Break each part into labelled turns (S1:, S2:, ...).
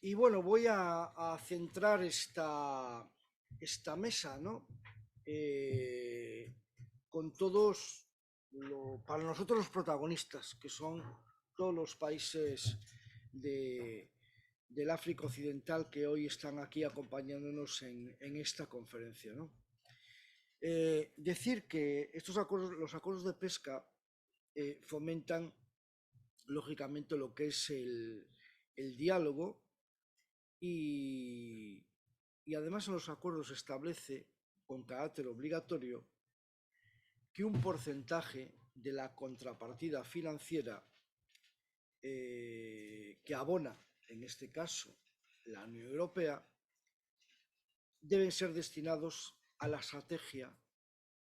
S1: Y bueno, voy a centrar esta mesa, ¿no? Con todos, para nosotros los protagonistas, que son todos los países del África Occidental que hoy están aquí acompañándonos en esta conferencia, ¿no? Decir que estos acuerdos, los acuerdos de pesca fomentan, lógicamente, lo que es el diálogo y, y además en los acuerdos se establece con carácter obligatorio que un porcentaje de la contrapartida financiera que abona, en este caso, la Unión Europea, deben ser destinados a la estrategia,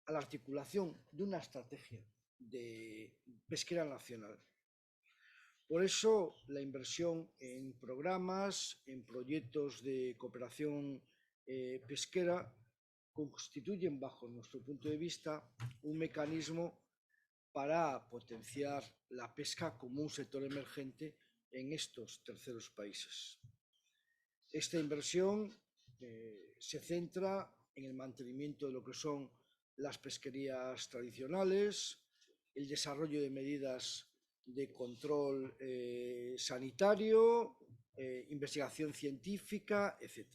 S1: a la articulación de una estrategia de pesquera nacional. Por eso, la inversión en programas, en proyectos de cooperación pesquera, constituyen, bajo nuestro punto de vista, un mecanismo para potenciar la pesca como un sector emergente en estos terceros países. Esta inversión se centra en el mantenimiento de lo que son las pesquerías tradicionales, el desarrollo de medidas de control sanitario, investigación científica, etc.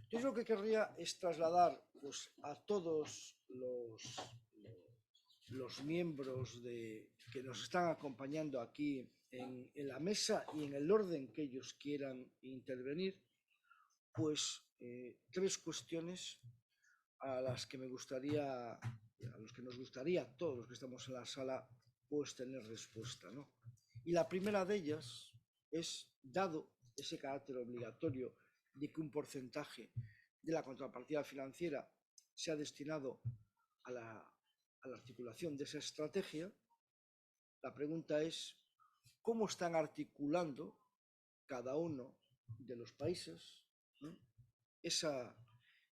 S1: Yo lo que querría es trasladar pues, a todos los miembros que nos están acompañando aquí en la mesa y en el orden que ellos quieran intervenir, pues tres cuestiones a las que me gustaría, a los que nos gustaría, todos los que estamos en la sala, pues tener respuesta, ¿no? Y la primera de ellas es, dado ese carácter obligatorio de que un porcentaje de la contrapartida financiera sea destinado a la articulación de esa estrategia, la pregunta es, ¿cómo están articulando cada uno de los países, ¿no?, esa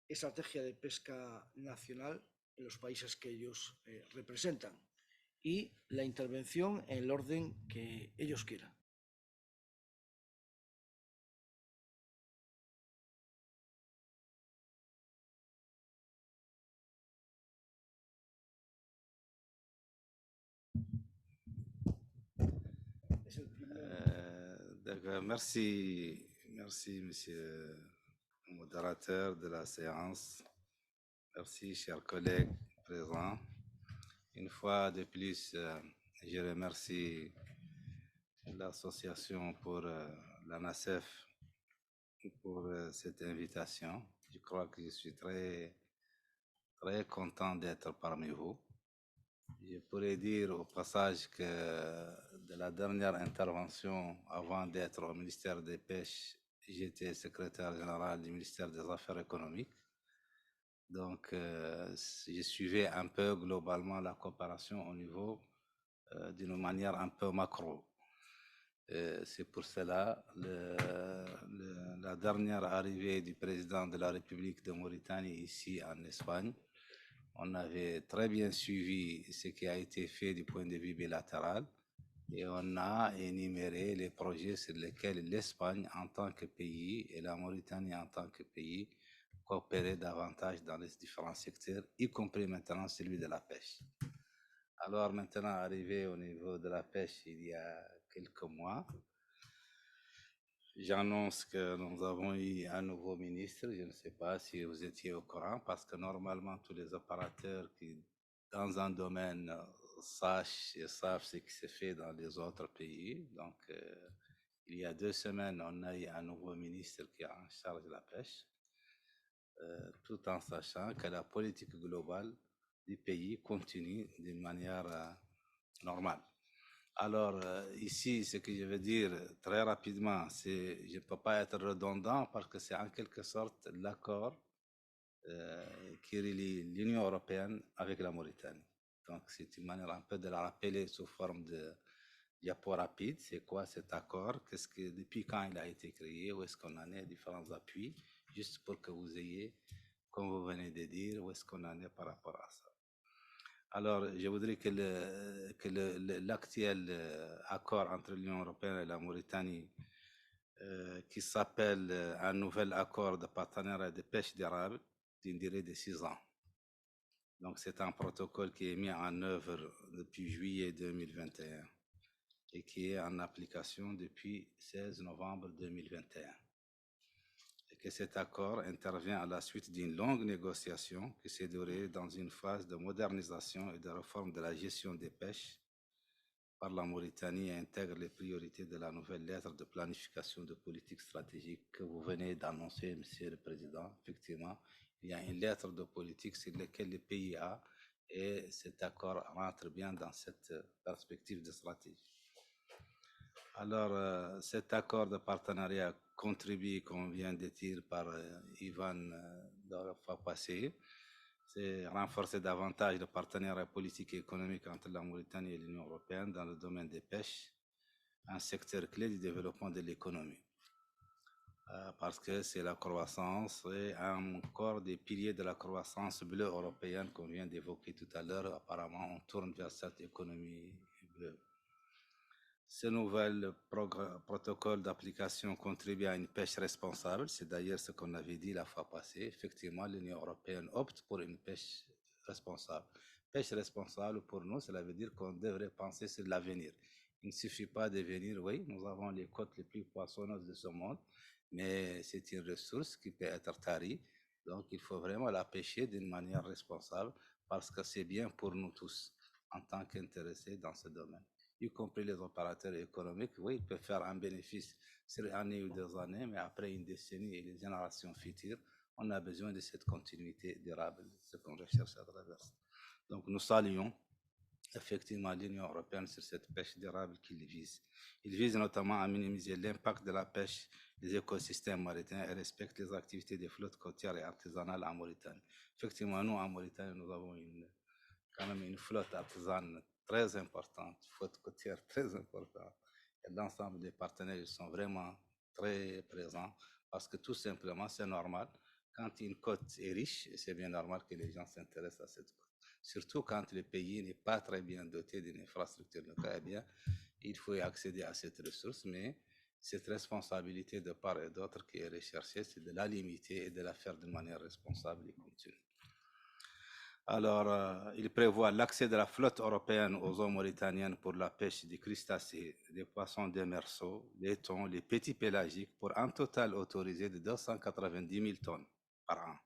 S1: estrategia de pesca nacional en los países que ellos representan y la intervención en el orden que ellos quieran?
S2: D'accord, merci, monsieur le modérateur de la séance. Merci, chers collègues présents. Une fois de plus, je remercie l'association pour la NACEF pour cette invitation. Je crois que je suis très, très content d'être parmi vous. Je pourrais dire au passage que de la dernière intervention, avant d'être au ministère des Pêches, j'étais secrétaire général du ministère des Affaires économiques. Donc, je suivais un peu globalement la coopération au niveau d'une manière un peu macro. C'est pour cela la dernière arrivée du président de la République de Mauritanie ici en Espagne, on avait très bien suivi ce qui a été fait du point de vue bilatéral et on a énuméré les projets sur lesquels l'Espagne en tant que pays et la Mauritanie en tant que pays coopéraient davantage dans les différents secteurs, y compris maintenant celui de la pêche. Alors maintenant, arrivé au niveau de la pêche il y a quelques mois, j'annonce que nous avons eu un nouveau ministre. Je ne sais pas si vous étiez au courant, parce que normalement, tous les opérateurs qui, dans un domaine, sachent et savent ce qui se fait dans les autres pays. Donc, il y a 2 semaines, on a eu un nouveau ministre qui est en charge de la pêche, tout en sachant que la politique globale du pays continue d'une manière normale. Alors, ici, ce que je veux dire très rapidement, c'est je ne peux pas être redondant parce que c'est en quelque sorte l'accord qui relie l'Union européenne avec la Mauritanie. Donc, c'est une manière un peu de la rappeler sous forme de diapo rapide. C'est quoi cet accord? Qu'est-ce que, depuis quand il a été créé? Où est-ce qu'on en est? Différents appuis, juste pour que vous ayez, comme vous venez de dire, où est-ce qu'on en est par rapport à ça. Alors, je voudrais que l'actuel accord entre l'Union européenne et la Mauritanie qui s'appelle un nouvel accord de partenariat de pêche durable d'une durée de 6 ans. Donc, c'est un protocole qui est mis en œuvre depuis juillet 2021 et qui est en application depuis 16 novembre 2021. Et que cet accord intervient à la suite d'une longue négociation qui s'est déroulée dans une phase de modernisation et de réforme de la gestion des pêches par la Mauritanie et intègre les priorités de la nouvelle lettre de planification de politique stratégique que vous venez d'annoncer, Monsieur le Président. Effectivement, il y a une lettre de politique sur laquelle le pays a et cet accord rentre bien dans cette perspective de stratégie. Alors, cet accord de partenariat contribue, comme vient de dire par Ivan dans la fois passée, c'est renforcer davantage le partenariat politique et économique entre la Mauritanie et l'Union européenne dans le domaine des pêches, un secteur clé du développement de l'économie. Parce que c'est la croissance et encore des piliers de la croissance bleue européenne qu'on vient d'évoquer tout à l'heure. Apparemment, on tourne vers cette économie bleue. Ce nouvel protocole d'application contribue à une pêche responsable. C'est d'ailleurs ce qu'on avait dit la fois passée. Effectivement, l'Union européenne opte pour une pêche responsable. Pêche responsable, pour nous, cela veut dire qu'on devrait penser sur l'avenir. Il ne suffit pas de venir, oui, nous avons les côtes les plus poissonneuses de ce monde, mais c'est une ressource qui peut être tarie. Donc, il faut vraiment la pêcher d'une manière responsable parce que c'est bien pour nous tous en tant qu'intéressés dans ce domaine, y compris les opérateurs économiques. Oui, ils peuvent faire un bénéfice sur une année ou 2 années, mais après une décennie et les générations futures, on a besoin de cette continuité durable, ce qu'on recherche à travers. Donc, nous saluons effectivement l'Union européenne sur cette pêche durable qu'il vise. Il vise notamment à minimiser l'impact de la pêche des écosystèmes maritimes et respecte les activités des flottes côtières et artisanales en Mauritanie. Effectivement, nous, en Mauritanie, nous avons quand même une flotte artisane très importante, flotte côtière très importante. Et l'ensemble des partenaires ils sont vraiment très présents parce que tout simplement, c'est normal. Quand une côte est riche, c'est bien normal que les gens s'intéressent à cette côte. Surtout quand le pays n'est pas très bien doté d'une infrastructure. Donc, eh bien, il faut y accéder à cette ressource, mais cette responsabilité de part et d'autre qui est recherchée, c'est de la limiter et de la faire de manière responsable et continue. Alors, il prévoit l'accès de la flotte européenne aux eaux mauritaniennes pour la pêche des crustacés, des poissons démersaux, des thons, les petits pélagiques, pour un total autorisé de 290 000 tonnes par an.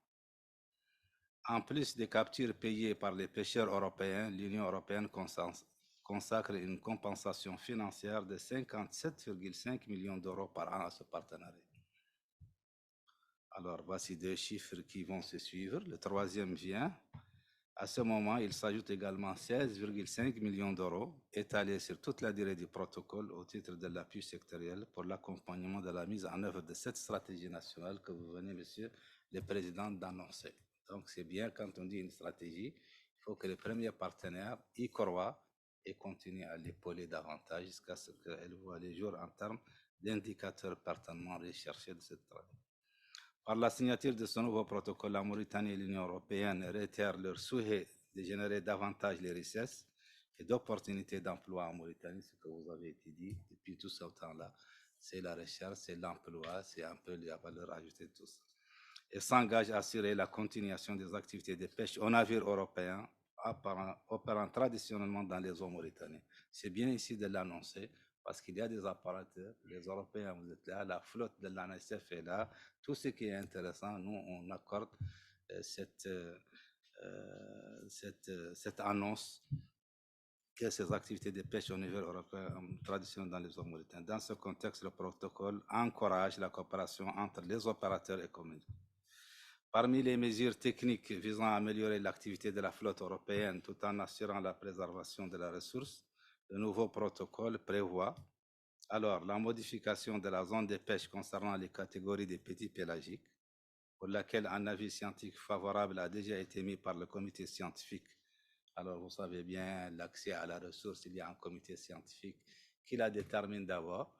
S2: En plus des captures payées par les pêcheurs européens, l'Union européenne consacre une compensation financière de 57,5 millions d'euros par an à ce partenariat. Alors, voici 2 chiffres qui vont se suivre. Le troisième vient. À ce moment, il s'ajoute également 16,5 millions d'euros étalés sur toute la durée du protocole au titre de l'appui sectoriel pour l'accompagnement de la mise en œuvre de cette stratégie nationale que vous venez, Monsieur le Président, d'annoncer. Donc, c'est bien quand on dit une stratégie, il faut que les premiers partenaires y croient et continuent à l'épauler davantage jusqu'à ce qu'elle voit les jours en termes d'indicateurs pertinemment recherchés de cette stratégie. Par la signature de ce nouveau protocole, la Mauritanie et l'Union européenne réitèrent leur souhait de générer davantage les richesses et d'opportunités d'emploi en Mauritanie, ce que vous avez été dit depuis tout ce temps-là. C'est la recherche, c'est l'emploi, c'est un peu la valeur ajoutée de tout ça. Et s'engage à assurer la continuation des activités de pêche aux navires européens opérant traditionnellement dans les eaux mauritaniennes. C'est bien ici de l'annoncer parce qu'il y a des apparateurs, les Européens, vous êtes là, la flotte de l'ANSF est là, tout ce qui est intéressant, nous, on accorde cette annonce que ces activités de pêche au niveau européen traditionnelles dans les eaux mauritaniennes. Dans ce contexte, le protocole encourage la coopération entre les opérateurs économiques. Parmi les mesures techniques visant à améliorer l'activité de la flotte européenne tout en assurant la préservation de la ressource, le nouveau protocole prévoit alors la modification de la zone de pêche concernant les catégories des petits pélagiques, pour laquelle un avis scientifique favorable a déjà été mis par le comité scientifique. Alors vous savez bien, l'accès à la ressource, il y a un comité scientifique qui la détermine d'abord,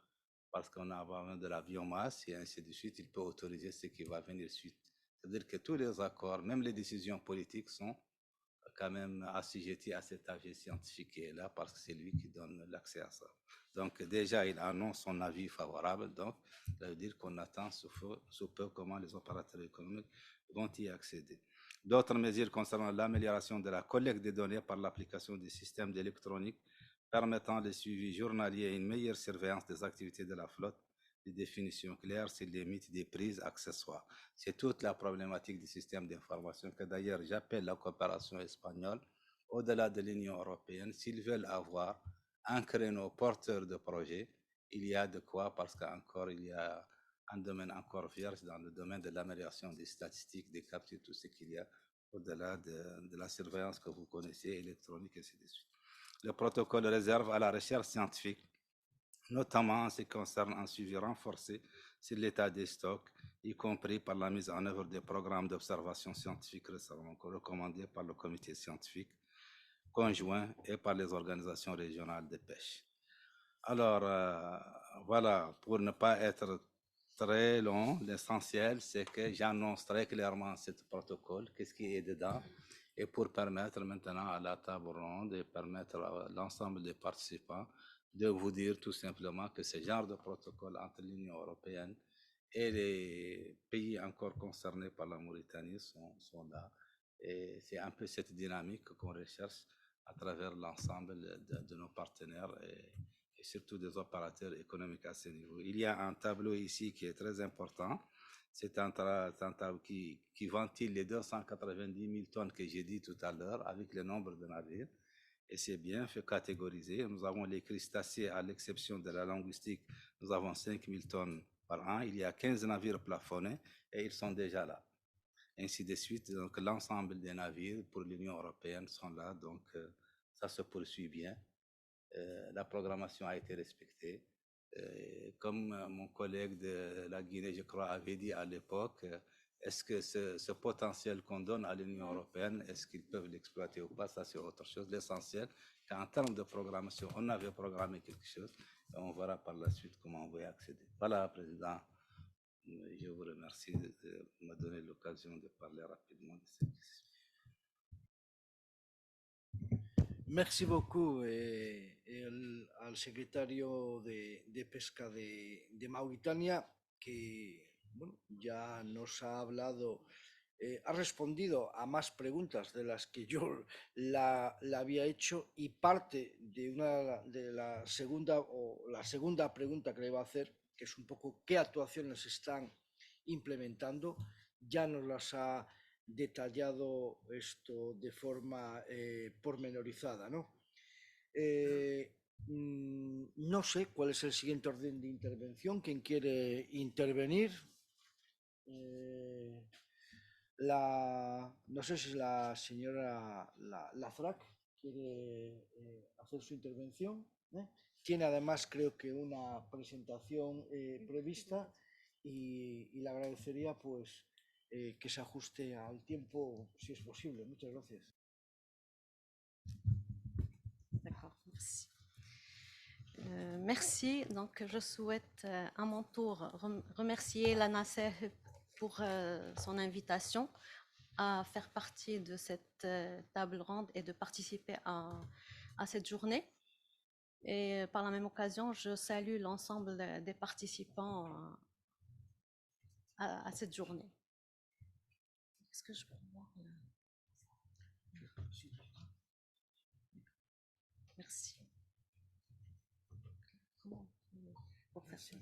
S2: parce qu'on a besoin de la biomasse et ainsi de suite, il peut autoriser ce qui va venir suite. C'est-à-dire que tous les accords, même les décisions politiques sont quand même assujetti à cet avis scientifique qui est là parce que c'est lui qui donne l'accès à ça. Donc déjà, il annonce son avis favorable, donc ça veut dire qu'on attend sous peu comment les opérateurs économiques vont y accéder. D'autres mesures concernant l'amélioration de la collecte des données par l'application des systèmes d'électronique permettant le suivi journalier et une meilleure surveillance des activités de la flotte, des définitions claires sur les limites des prises accessoires. C'est toute la problématique du système d'information que d'ailleurs j'appelle la coopération espagnole au-delà de l'Union européenne. S'ils veulent avoir un créneau porteur de projet, il y a de quoi parce qu'encore il y a un domaine encore vierge dans le domaine de l'amélioration des statistiques, des captures, tout ce qu'il y a au-delà de la surveillance que vous connaissez, électronique, et ainsi de suite. Le protocole réserve à la recherche scientifique, notamment en ce qui concerne un suivi renforcé sur l'état des stocks, y compris par la mise en œuvre des programmes d'observation scientifique récemment recommandés par le comité scientifique conjoint et par les organisations régionales de pêche. Alors, voilà, pour ne pas être très long, l'essentiel, c'est que j'annonce très clairement ce protocole, qu'est-ce qui est dedans, et pour permettre maintenant à la table ronde et permettre à l'ensemble des participants de vous dire tout simplement que ce genre de protocole entre l'Union européenne et les pays encore concernés par la Mauritanie sont là. Et c'est un peu cette dynamique qu'on recherche à travers l'ensemble de nos partenaires et surtout des opérateurs économiques à ce niveau. Il y a un tableau ici qui est très important. C'est un tableau qui ventile les 290 000 tonnes que j'ai dit tout à l'heure avec le nombre de navires. Et c'est bien fait catégoriser. Nous avons les crustacés, à l'exception de la linguistique, nous avons 5 000 tonnes par an. Il y a 15 navires plafonnés et ils sont déjà là. Ainsi de suite. Donc, l'ensemble des navires pour l'Union européenne sont là. Donc, ça se poursuit bien. La programmation a été respectée. Comme mon collègue de la Guinée, je crois, avait dit à l'époque, est-ce que ce potentiel qu'on donne à l'Union européenne, est-ce qu'ils peuvent l'exploiter ou pas? Ça, c'est autre chose. L'essentiel, qu'en termes de programmation, on avait programmé quelque chose et on verra par la suite comment on va y accéder. Voilà, Président. Je vous remercie de me donner l'occasion de parler rapidement de cette question.
S1: Merci beaucoup al secretario de Pesca de Mauritania, que bueno, ya nos ha hablado, ha respondido a más preguntas de las que yo la había hecho, y parte de la segunda pregunta que le iba a hacer, que es un poco qué actuaciones están implementando, ya nos las ha detallado esto de forma pormenorizada, ¿no? No sé cuál es el siguiente orden de intervención. ¿Quién quiere intervenir? No sé si la señora Lafrac quiere hacer su intervención. Tiene además, creo que, una presentación prevista y le agradecería pues que se ajuste al tiempo si es posible. Muchas gracias.
S3: D'accord, merci. Merci. Donc, je souhaite à mon tour remercier l'ANACEF pour son invitation à faire partie de cette table ronde et de participer à cette journée. Et par la même occasion, je salue l'ensemble des participants à cette journée. Est-ce que je peux voir Merci. Comment pour faire ça?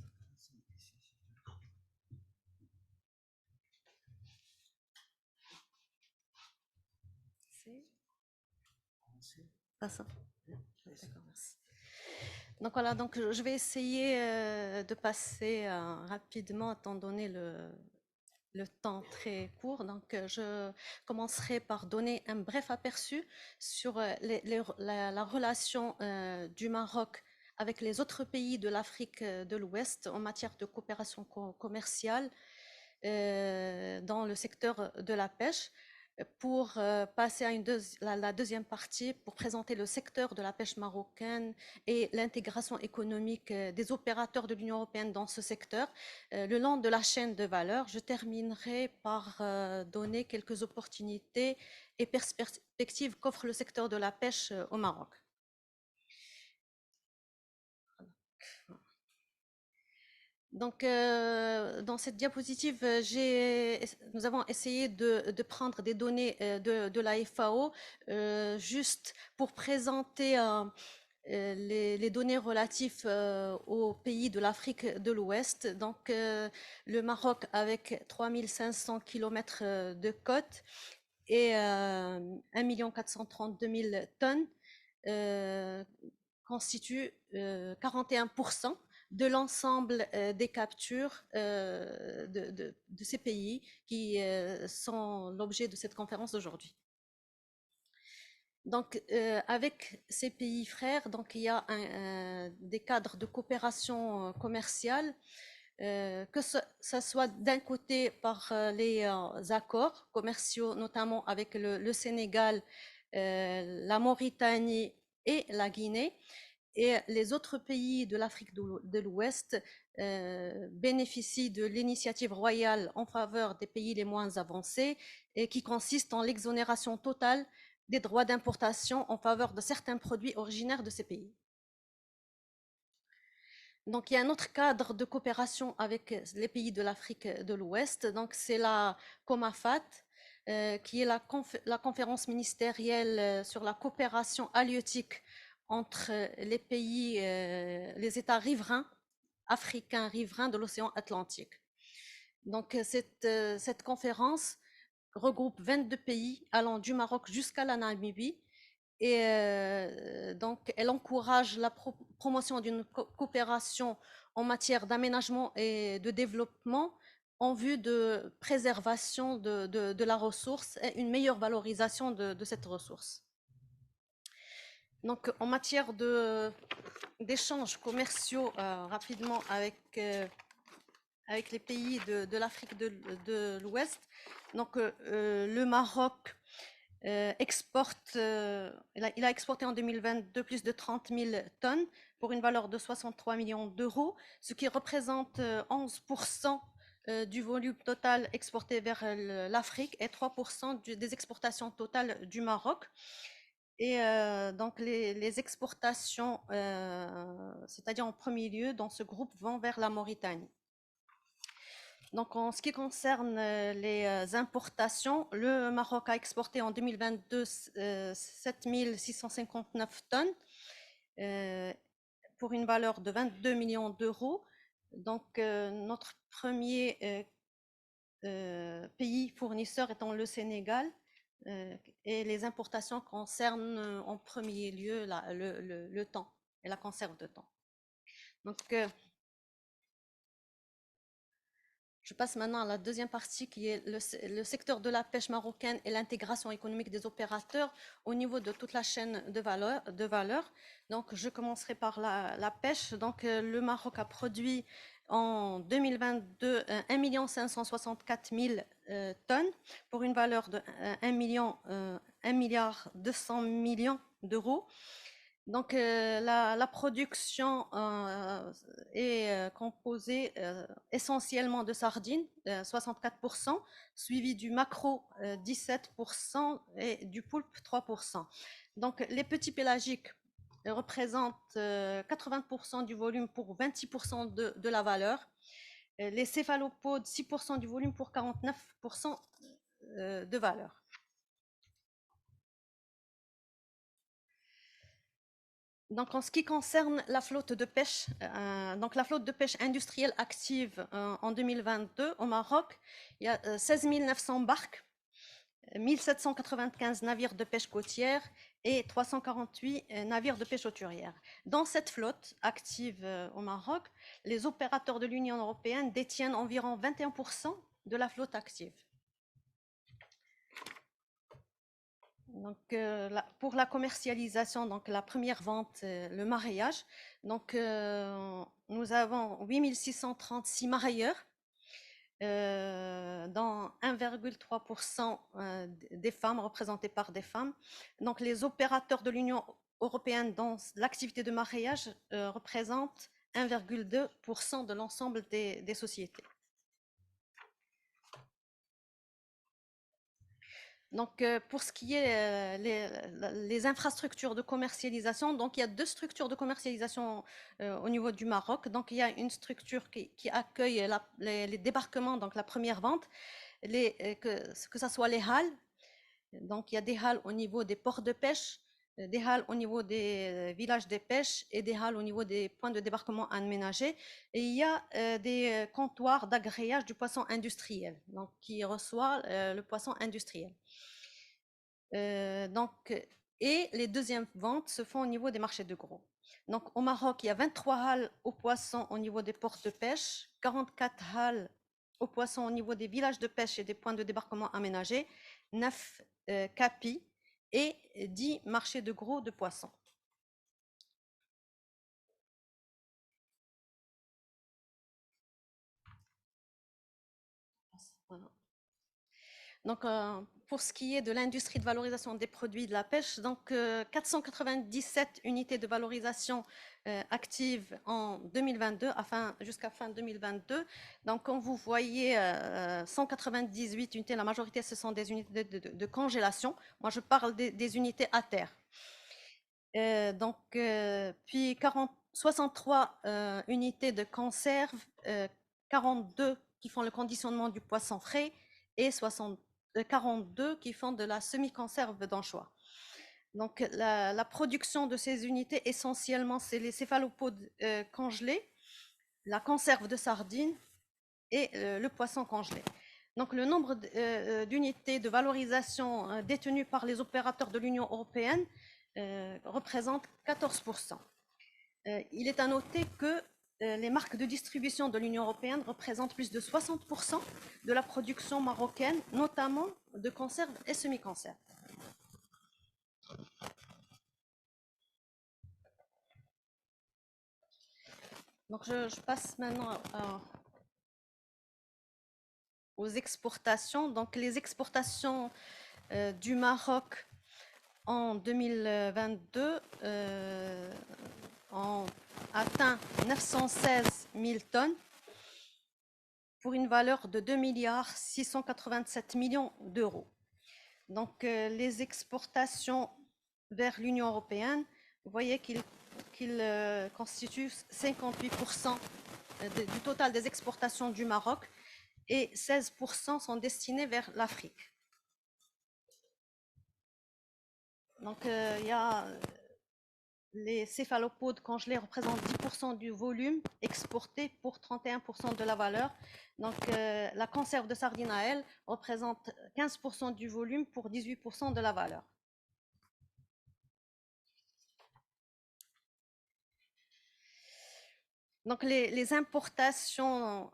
S3: C'est ça. D'accord, merci. Donc voilà, donc je vais essayer de passer rapidement, étant donné le temps très court. Donc je commencerai par donner un bref aperçu sur la relation du Maroc avec les autres pays de l'Afrique de l'Ouest en matière de coopération commerciale dans le secteur de la pêche. pour passer à la deuxième partie, pour présenter le secteur de la pêche marocaine et l'intégration économique des opérateurs de l'Union européenne dans ce secteur. Le long de la chaîne de valeur, je terminerai par donner quelques opportunités et perspectives qu'offre le secteur de la pêche au Maroc. Donc, dans cette diapositive, nous avons essayé de prendre des données de la FAO juste pour présenter les données relatives aux pays de l'Afrique de l'Ouest. Donc, le Maroc avec 3500 km de côte et 1 432 000 tonnes constitue 41% de l'ensemble des captures de ces pays qui sont l'objet de cette conférence d'aujourd'hui. Donc, avec ces pays frères, donc, il y a des cadres de coopération commerciale, que ce soit d'un côté par les accords commerciaux, notamment avec le Sénégal, la Mauritanie et la Guinée, et les autres pays de l'Afrique de l'Ouest bénéficient de l'initiative royale en faveur des pays les moins avancés et qui consiste en l'exonération totale des droits d'importation en faveur de certains produits originaires de ces pays. Donc, il y a un autre cadre de coopération avec les pays de l'Afrique de l'Ouest. Donc, c'est la COMAFAT, qui est la conférence ministérielle sur la coopération halieutique entre les pays, les États riverains, africains riverains de l'océan Atlantique. Donc, cette conférence regroupe 22 pays allant du Maroc jusqu'à la Namibie. Et donc, elle encourage la promotion d'une coopération en matière d'aménagement et de développement en vue de préservation de la ressource et une meilleure valorisation de cette ressource. Donc, en matière d'échanges commerciaux rapidement avec les pays de l'Afrique de l'Ouest, donc le Maroc exporte, il a exporté en 2022 plus de 30 000 tonnes pour une valeur de 63 millions d'euros, ce qui représente 11% du volume total exporté vers l'Afrique et 3% des exportations totales du Maroc. Et donc les exportations, c'est-à-dire en premier lieu dans ce groupe, vont vers la Mauritanie. Donc, en ce qui concerne les importations, le Maroc a exporté en 2022 7 659 tonnes pour une valeur de 22 millions d'euros. Donc, notre premier pays fournisseur étant le Sénégal, et les importations concernent en premier lieu le thon et la conserve de thon. Donc, je passe maintenant à la deuxième partie qui est le secteur de la pêche marocaine et l'intégration économique des opérateurs au niveau de toute la chaîne de valeur. Donc, je commencerai par la pêche. Donc, le Maroc a produit en 2022 1 564 000 tonnes pour une valeur de 1 milliard 200 millions d'euros. Donc, la production est composée essentiellement de sardines, 64%, suivi du maquereau, 17%, et du poulpe, 3%. Donc, les petits pélagiques représentent 80% du volume pour 26% de la valeur. Les céphalopodes, 6% du volume pour 49% de valeur. Donc, en ce qui concerne la flotte de pêche, donc la flotte de pêche industrielle active en 2022 au Maroc, il y a 16 900 barques, 1795 navires de pêche côtière et 348 navires de pêche hauturière. Dans cette flotte active au Maroc, les opérateurs de l'Union européenne détiennent environ 21% de la flotte active. Donc, pour la commercialisation, donc la première vente, le maraillage, donc nous avons 8 636 marailleurs dans 1,3% des femmes, représentées par des femmes. Donc les opérateurs de l'Union européenne dans l'activité de mariage représentent 1,2% de l'ensemble des sociétés. Donc, pour ce qui est les infrastructures de commercialisation, donc il y a 2 structures de commercialisation au niveau du Maroc. Donc, il y a une structure qui accueille les débarquements, donc la première vente, que ça soit les halles. Donc, il y a des halles au niveau des ports de pêche, des halles au niveau des villages de pêche et des halles au niveau des points de débarquement aménagés. Et il y a des comptoirs d'agréage du poisson industriel, donc qui reçoit le poisson industriel. Et les deuxièmes ventes se font au niveau des marchés de gros. Donc au Maroc, il y a 23 halles aux poissons au niveau des ports de pêche, 44 halles aux poissons au niveau des villages de pêche et des points de débarquement aménagés, 9 capis et 10 marchés de gros de poissons. Voilà. Donc, pour ce qui est de l'industrie de valorisation des produits de la pêche, donc 497 unités de valorisation actives en 2022, jusqu'à fin 2022. Donc, quand vous voyez 198 unités, la majorité, ce sont des unités de congélation. Moi, je parle des unités à terre. Puis 63 unités de conserve, 42 qui font le conditionnement du poisson frais et 42 qui font de la semi-conserve d'anchois. Donc la production de ces unités, essentiellement, c'est les céphalopodes congelés, la conserve de sardines et le poisson congelé. Donc le nombre d'unités de valorisation détenues par les opérateurs de l'Union européenne représente 14%. Il est à noter que les marques de distribution de l'Union européenne représentent plus de 60% de la production marocaine, notamment de conserves et semi-conserves. Donc je passe maintenant aux exportations. Donc les exportations du Maroc en 2022 ont atteint 916 000 tonnes pour une valeur de 2,687 milliards d'euros. Donc les exportations vers l'Union européenne, vous voyez qu'ils constituent 58% du total des exportations du Maroc et 16% sont destinés vers l'Afrique. Donc, il y a les céphalopodes congelés représentent 10% du volume exporté pour 31% de la valeur. Donc, la conserve de sardines à elle représente 15% du volume pour 18% de la valeur. Donc, les importations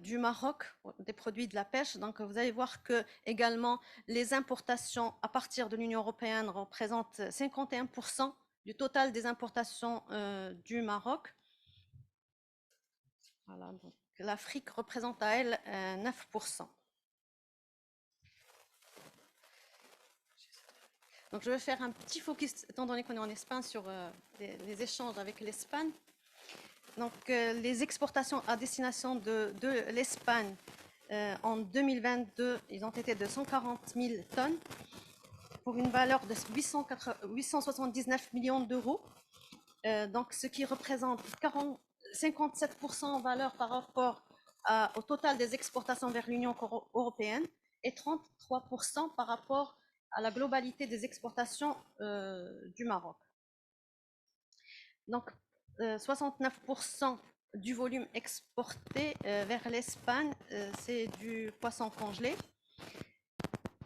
S3: du Maroc, des produits de la pêche, donc vous allez voir que également les importations à partir de l'Union européenne représentent 51% du total des importations du Maroc. Voilà, donc l'Afrique représente à elle 9%. Donc je vais faire un petit focus, étant donné qu'on est en Espagne, sur les échanges avec l'Espagne. Donc, les exportations à destination de l'Espagne en 2022, ils ont été de 140 000 tonnes pour une valeur de 879 millions d'euros. Donc, ce qui représente 57% en valeur par rapport au total des exportations vers l'Union européenne et 33% par rapport à la globalité des exportations du Maroc. Donc, 69% du volume exporté vers l'Espagne, c'est du poisson congelé.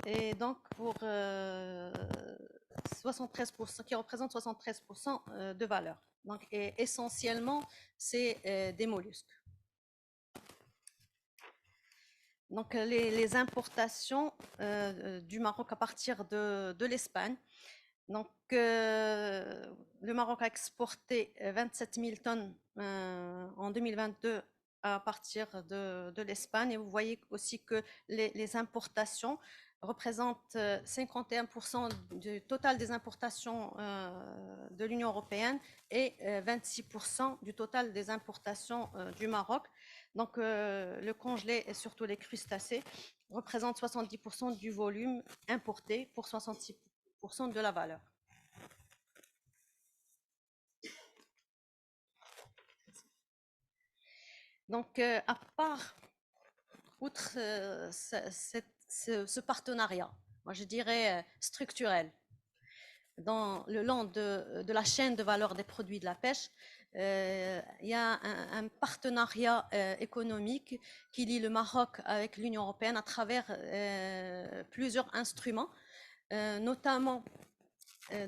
S3: Et donc, pour 73%, qui représente 73% de valeur. Donc, et essentiellement, c'est des mollusques. Donc, les importations du Maroc à partir de l'Espagne. Donc, le Maroc a exporté 27 000 tonnes en 2022 à partir de l'Espagne. Et vous voyez aussi que les importations représentent 51% du total des importations de l'Union européenne et 26% du total des importations du Maroc. Donc le congelé et surtout les crustacés représentent 70% du volume importé pour 66% de la valeur. Donc, à part, outre ce partenariat, moi je dirais structurel, dans le long de la chaîne de valeur des produits de la pêche, il y a un partenariat économique qui lie le Maroc avec l'Union européenne à travers plusieurs instruments, notamment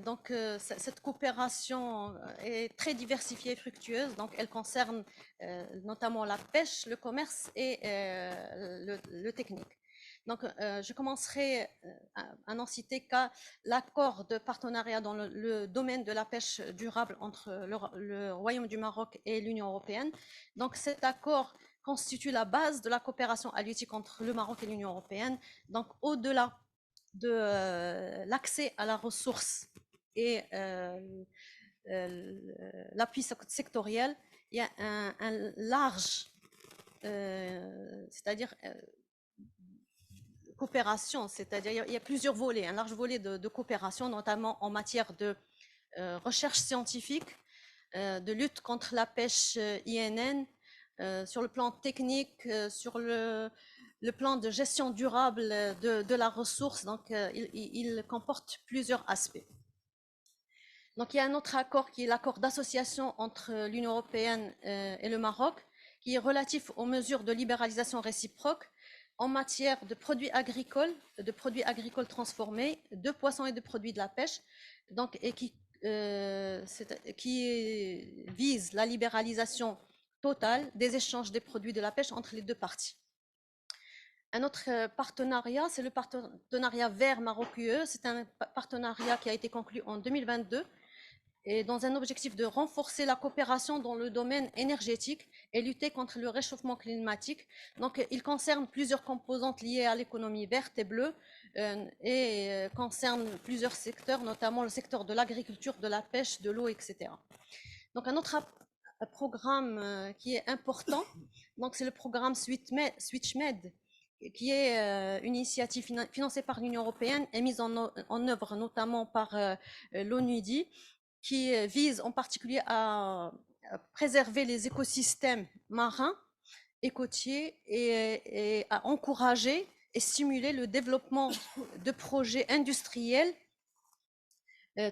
S3: donc, cette coopération est très diversifiée et fructueuse. Donc, elle concerne notamment la pêche, le commerce et le technique. Donc, je commencerai à n'en citer qu'à l'accord de partenariat dans le domaine de la pêche durable entre le Royaume du Maroc et l'Union européenne. Donc, cet accord constitue la base de la coopération halieutique entre le Maroc et l'Union européenne. Donc, au-delà de l'accès à la ressource et l'appui sectoriel, il y a un large, c'est-à-dire coopération, c'est-à-dire il y a plusieurs volets, un large volet de coopération, notamment en matière de recherche scientifique, de lutte contre la pêche INN, sur le plan technique, sur le plan de gestion durable de la ressource. Donc, il comporte plusieurs aspects. Donc, il y a un autre accord qui est l'accord d'association entre l'Union européenne et le Maroc, qui est relatif aux mesures de libéralisation réciproque en matière de produits agricoles transformés, de poissons et de produits de la pêche, donc, et qui vise la libéralisation totale des échanges des produits de la pêche entre les deux parties. Un autre partenariat, c'est le partenariat vert Maroc-UE. C'est un partenariat qui a été conclu en 2022 et dans un objectif de renforcer la coopération dans le domaine énergétique et lutter contre le réchauffement climatique. Donc, il concerne plusieurs composantes liées à l'économie verte et bleue et concerne plusieurs secteurs, notamment le secteur de l'agriculture, de la pêche, de l'eau, etc. Donc, un autre programme qui est important, donc c'est le programme SwitchMed, qui est une initiative financée par l'Union européenne et mise en œuvre notamment par l'ONUDI, qui vise en particulier à préserver les écosystèmes marins et côtiers et à encourager et stimuler le développement de projets industriels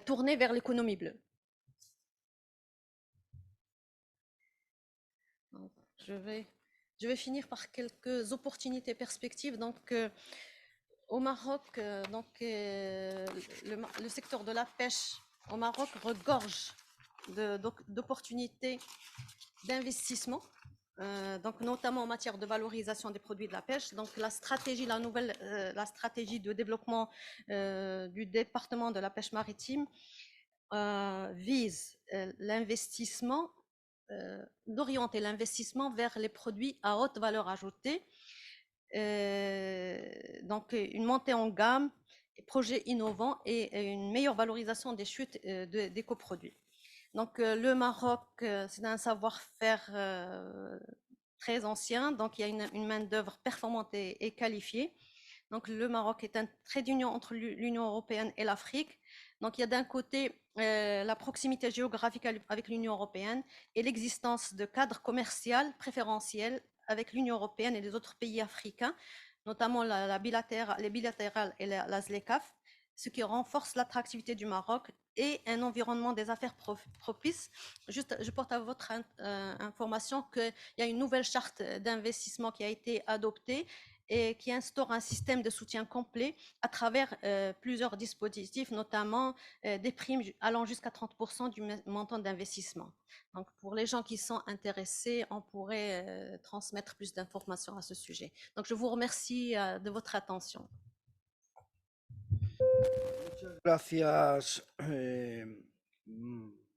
S3: tournés vers l'économie bleue. Je vais finir par quelques opportunités et perspectives. Donc, au Maroc, le secteur de la pêche au Maroc regorge d'opportunités d'investissement, donc notamment en matière de valorisation des produits de la pêche. Donc la stratégie de développement du département de la pêche maritime vise l'investissement, d'orienter l'investissement vers les produits à haute valeur ajoutée, donc une montée en gamme, projets innovants et une meilleure valorisation des chutes des coproduits. Donc le Maroc, c'est un savoir-faire très ancien, donc il y a une main-d'œuvre performante et qualifiée. Donc le Maroc est un trait d'union entre l'Union européenne et l'Afrique. Donc il y a d'un côté la proximité géographique avec l'Union européenne et l'existence de cadres commerciaux préférentiels avec l'Union européenne et les autres pays africains, notamment les bilatérales et la ZLECAf, ce qui renforce l'attractivité du Maroc et un environnement des affaires propice. Juste, je porte à votre information qu'il y a une nouvelle charte d'investissement qui a été adoptée et qui instaure un système de soutien complet à travers plusieurs dispositifs, notamment des primes allant jusqu'à 30% du montant d'investissement. Donc, pour les gens qui sont intéressés, on pourrait transmettre plus d'informations à ce sujet. Donc, je vous remercie de votre attention.
S1: Muchas gracias,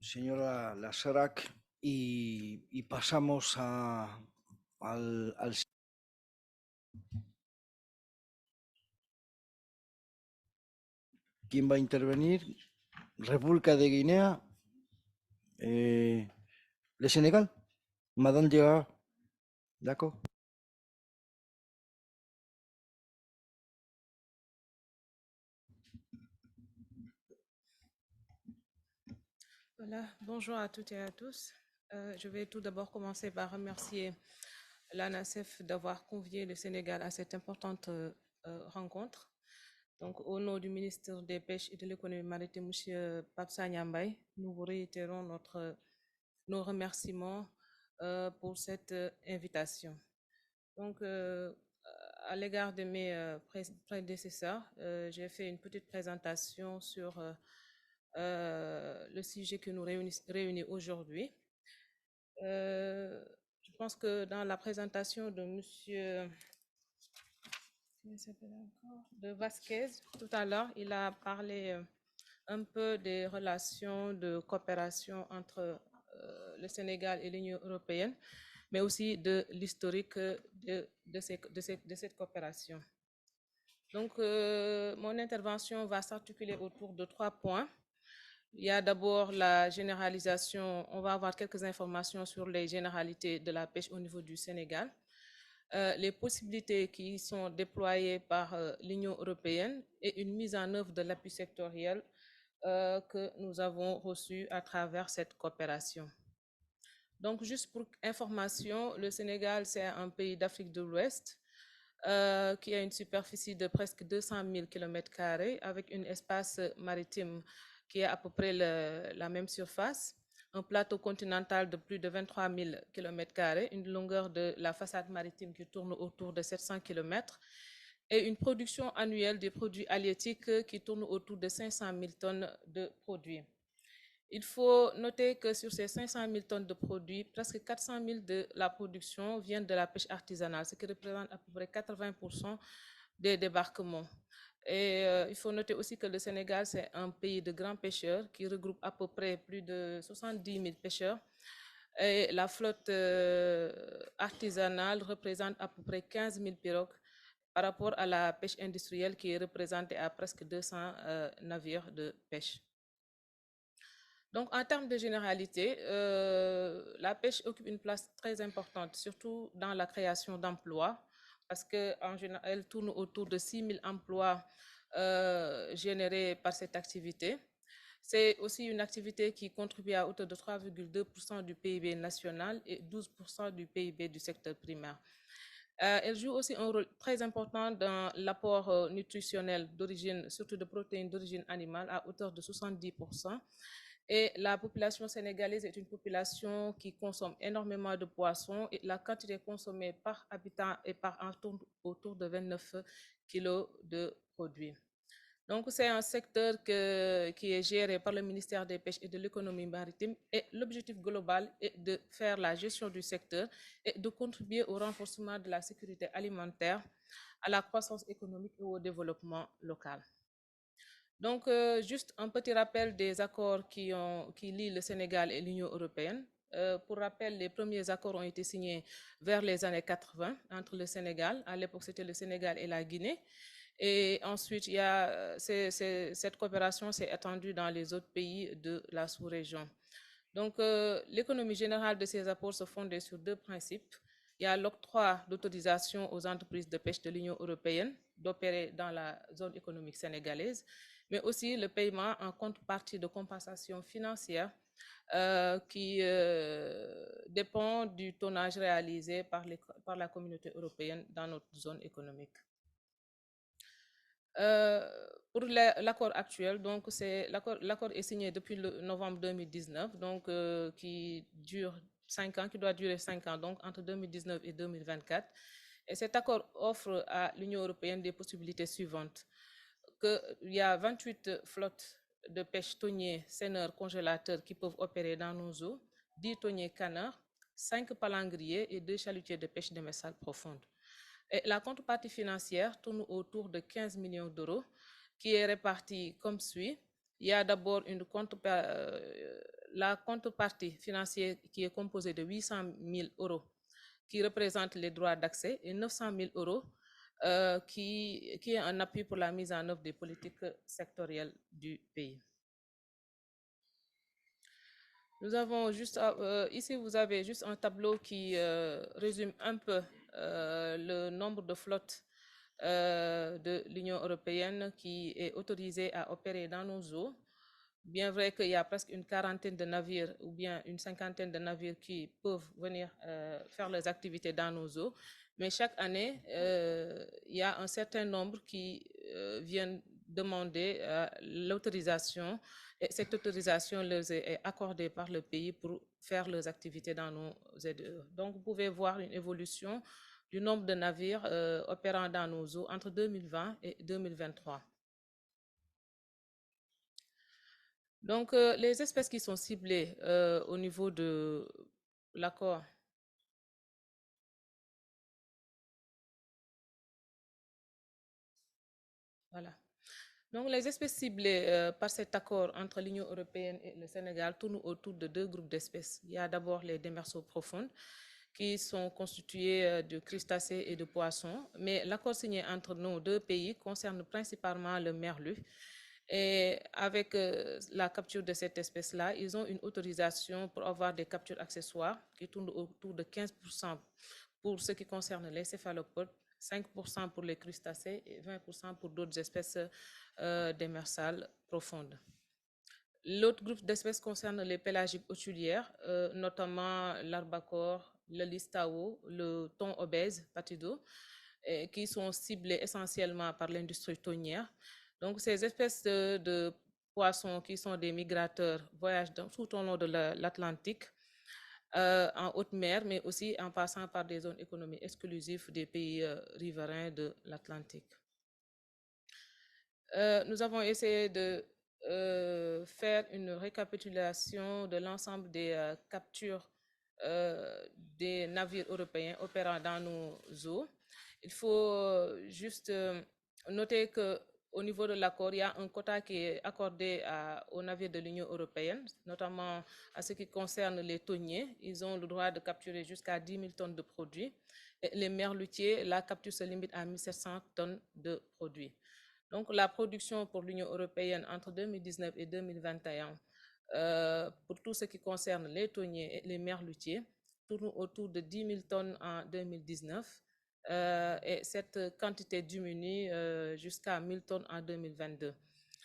S1: señora Lasarac. Y pasamos al ¿Quién va a intervenir? República de Guinea, le Sénégal, Madame Diarra, d'accord.
S4: Voilà, bonjour à toutes et à tous. Je vais tout d'abord commencer par remercier l'ANACEF d'avoir convié le Sénégal à cette importante rencontre. Donc, au nom du ministre des Pêches et de l'Économie maritime, M. Pape Sagna Mbaye, nous vous réitérons nos remerciements pour cette invitation. Donc, à l'égard de mes prédécesseurs, j'ai fait une petite présentation sur le sujet que nous réunit aujourd'hui. Je pense que dans la présentation de Monsieur de Vasquez, tout à l'heure, il a parlé un peu des relations de coopération entre le Sénégal et l'Union européenne, mais aussi de l'historique de cette coopération. Donc, mon intervention va s'articuler autour de 3 points. Il y a d'abord la généralisation, on va avoir quelques informations sur les généralités de la pêche au niveau du Sénégal, les possibilités qui sont déployées par l'Union européenne et une mise en œuvre de l'appui sectoriel que nous avons reçu à travers cette coopération. Donc, juste pour information, le Sénégal, c'est un pays d'Afrique de l'Ouest qui a une superficie de presque 200 000 km² avec un espace maritime qui est à peu près la même surface, un plateau continental de plus de 23 000 km², une longueur de la façade maritime qui tourne autour de 700 km et une production annuelle des produits halieutiques qui tourne autour de 500 000 tonnes de produits. Il faut noter que sur ces 500 000 tonnes de produits, presque 400 000 de la production viennent de la pêche artisanale, ce qui représente à peu près 80% des débarquements. Et il faut noter aussi que le Sénégal, c'est un pays de grands pêcheurs qui regroupe à peu près plus de 70 000 pêcheurs. Et la flotte artisanale représente à peu près 15 000 pirogues par rapport à la pêche industrielle qui est représentée à presque 200 navires de pêche. Donc, en termes de généralité, la pêche occupe une place très importante, surtout dans la création d'emplois, parce qu'en général, elle tourne autour de 6 000 emplois générés par cette activité. C'est aussi une activité qui contribue à hauteur de 3,2% du PIB national et 12% du PIB du secteur primaire. Elle joue aussi un rôle très important dans l'apport nutritionnel d'origine, surtout de protéines d'origine animale, à hauteur de 70%. Et la population sénégalaise est une population qui consomme énormément de poissons et la quantité consommée par habitant est par un tour autour de 29 kg de produits. Donc, c'est un secteur qui est géré par le ministère des Pêches et de l'Économie maritime et l'objectif global est de faire la gestion du secteur et de contribuer au renforcement de la sécurité alimentaire, à la croissance économique et au développement local. Donc, juste un petit rappel des accords qui lient le Sénégal et l'Union européenne. Pour rappel, les premiers accords ont été signés vers les années 80 entre le Sénégal, à l'époque c'était le Sénégal et la Guinée. Et ensuite, cette coopération s'est étendue dans les autres pays de la sous-région. Donc, l'économie générale de ces accords se fonde sur 2 principes. Il y a l'octroi d'autorisation aux entreprises de pêche de l'Union européenne d'opérer dans la zone économique sénégalaise, mais aussi le paiement en contrepartie de compensation financière qui dépend du tonnage réalisé par la communauté européenne dans notre zone économique. Pour l'accord actuel, donc l'accord est signé depuis le novembre 2019, donc qui dure 5 ans, qui doit durer 5 ans, donc entre 2019 et 2024. Et cet accord offre à l'Union européenne des possibilités suivantes. Il y a 28 flottes de pêche thoniers, seineurs, congélateurs qui peuvent opérer dans nos eaux, 10 thoniers canards, 5 palangriers et 2 chalutiers de pêche démersale profonde. Et la contrepartie financière tourne autour de 15 millions d'euros qui est répartie comme suit. Il y a d'abord la contrepartie financière qui est composée de 800 000 euros qui représente les droits d'accès, et 900 000 euros qui est un appui pour la mise en œuvre des politiques sectorielles du pays. Nous avons juste, ici vous avez juste un tableau qui résume un peu le nombre de flottes de l'Union européenne qui est autorisée à opérer dans nos eaux. Bien vrai qu'il y a presque une quarantaine de navires ou bien une cinquantaine de navires qui peuvent venir faire leurs activités dans nos eaux, mais chaque année, il y a un certain nombre qui viennent demander l'autorisation, et cette autorisation leur est accordée par le pays pour faire leurs activités dans nos ZE. Donc, vous pouvez voir une évolution du nombre de navires opérant dans nos eaux entre 2020 et 2023. Donc, les espèces qui sont ciblées au niveau de l'accord. Voilà. Donc, les espèces ciblées par cet accord entre l'Union européenne et le Sénégal tournent autour de deux groupes d'espèces. Il y a d'abord les démersaux profondes, qui sont constitués de crustacés et de poissons. Mais l'accord signé entre nos deux pays concerne principalement le merlu. Et avec la capture de cette espèce-là, ils ont une autorisation pour avoir des captures accessoires qui tournent autour de 15% pour ce qui concerne les céphalopodes, 5% pour les crustacés et 20% pour d'autres espèces démersales profondes. L'autre groupe d'espèces concerne les pélagiques hôtelières, notamment l'arbacore, le listao, le thon obèse, patido, qui sont ciblés essentiellement par l'industrie thonière. Donc, ces espèces de poissons qui sont des migrateurs voyagent tout au long de l'Atlantique, en haute mer, mais aussi en passant par des zones économiques exclusives des pays riverains de l'Atlantique. Nous avons essayé de faire une récapitulation de l'ensemble des captures des navires européens opérant dans nos eaux. Il faut juste noter qu'au niveau de l'accord, il y a un quota qui est accordé aux navires de l'Union européenne, notamment à ce qui concerne les thoniers. Ils ont le droit de capturer jusqu'à 10 000 tonnes de produits. Et les merlutiers, la capture se limite à 1 700 tonnes de produits. Donc, la production pour l'Union européenne entre 2019 et 2021, pour tout ce qui concerne les thoniers et les merlutiers, tourne autour de 10 000 tonnes en 2019. Et cette quantité diminue jusqu'à 1 000 tonnes en 2022.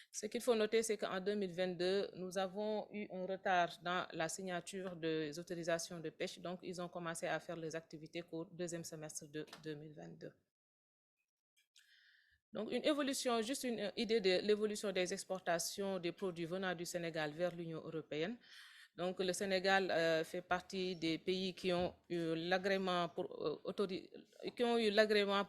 S4: Ce qu'il faut noter, c'est qu'en 2022, nous avons eu un retard dans la signature des autorisations de pêche. Donc, ils ont commencé à faire les activités qu'au deuxième semestre de 2022. Donc, une évolution, juste une idée de l'évolution des exportations des produits venant du Sénégal vers l'Union européenne. Donc, le Sénégal fait partie des pays qui ont eu l'agrément pour,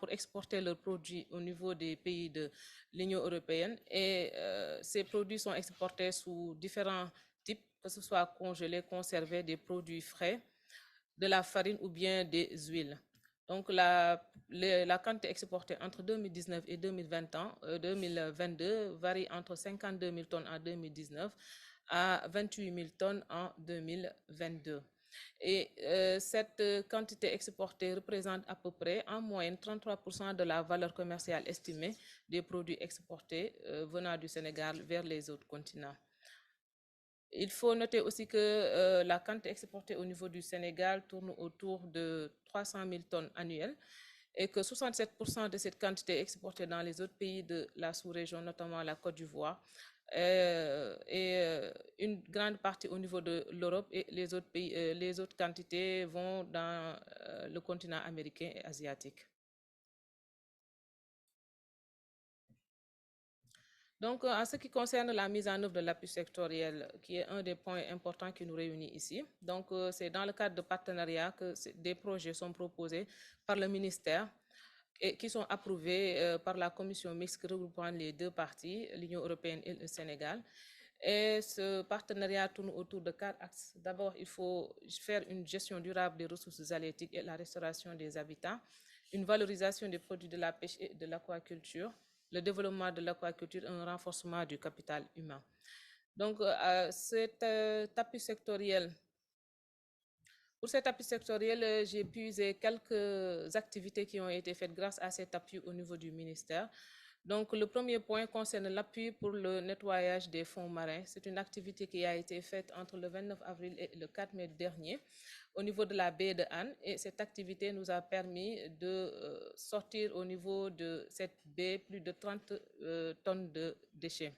S4: exporter leurs produits au niveau des pays de l'Union européenne. Et ces produits sont exportés sous différents types, que ce soit congelés, conservés, des produits frais, de la farine ou bien des huiles. Donc, la quantité exportée entre 2019 et 2022 varie entre 52 000 tonnes en 2019 à 28 000 tonnes en 2022. Et cette quantité exportée représente à peu près en moyenne 33% de la valeur commerciale estimée des produits exportés venant du Sénégal vers les autres continents. Il faut noter aussi que la quantité exportée au niveau du Sénégal tourne autour de 300 000 tonnes annuelles et que 67% de cette quantité est exportée dans les autres pays de la sous-région, notamment la Côte d'Ivoire, et une grande partie au niveau de l'Europe, et les autres pays, les autres quantités vont dans le continent américain et asiatique. Donc, en ce qui concerne la mise en œuvre de l'appui sectoriel, qui est un des points importants qui nous réunit ici, donc c'est dans le cadre de partenariat que des projets sont proposés par le ministère et qui sont approuvés par la commission mixte regroupant les deux parties, l'Union européenne et le Sénégal. Et ce partenariat tourne autour de 4 axes. D'abord, il faut faire une gestion durable des ressources halieutiques et la restauration des habitats, une valorisation des produits de la pêche et de l'aquaculture, le développement de l'aquaculture et un renforcement du capital humain. Donc, cet appui sectoriel Pour cet appui sectoriel, j'ai puisé quelques activités qui ont été faites grâce à cet appui au niveau du ministère. Donc, le premier point concerne l'appui pour le nettoyage des fonds marins. C'est une activité qui a été faite entre le 29 avril et le 4 mai dernier au niveau de la baie de Hann. Et cette activité nous a permis de sortir au niveau de cette baie plus de 30 tonnes de déchets.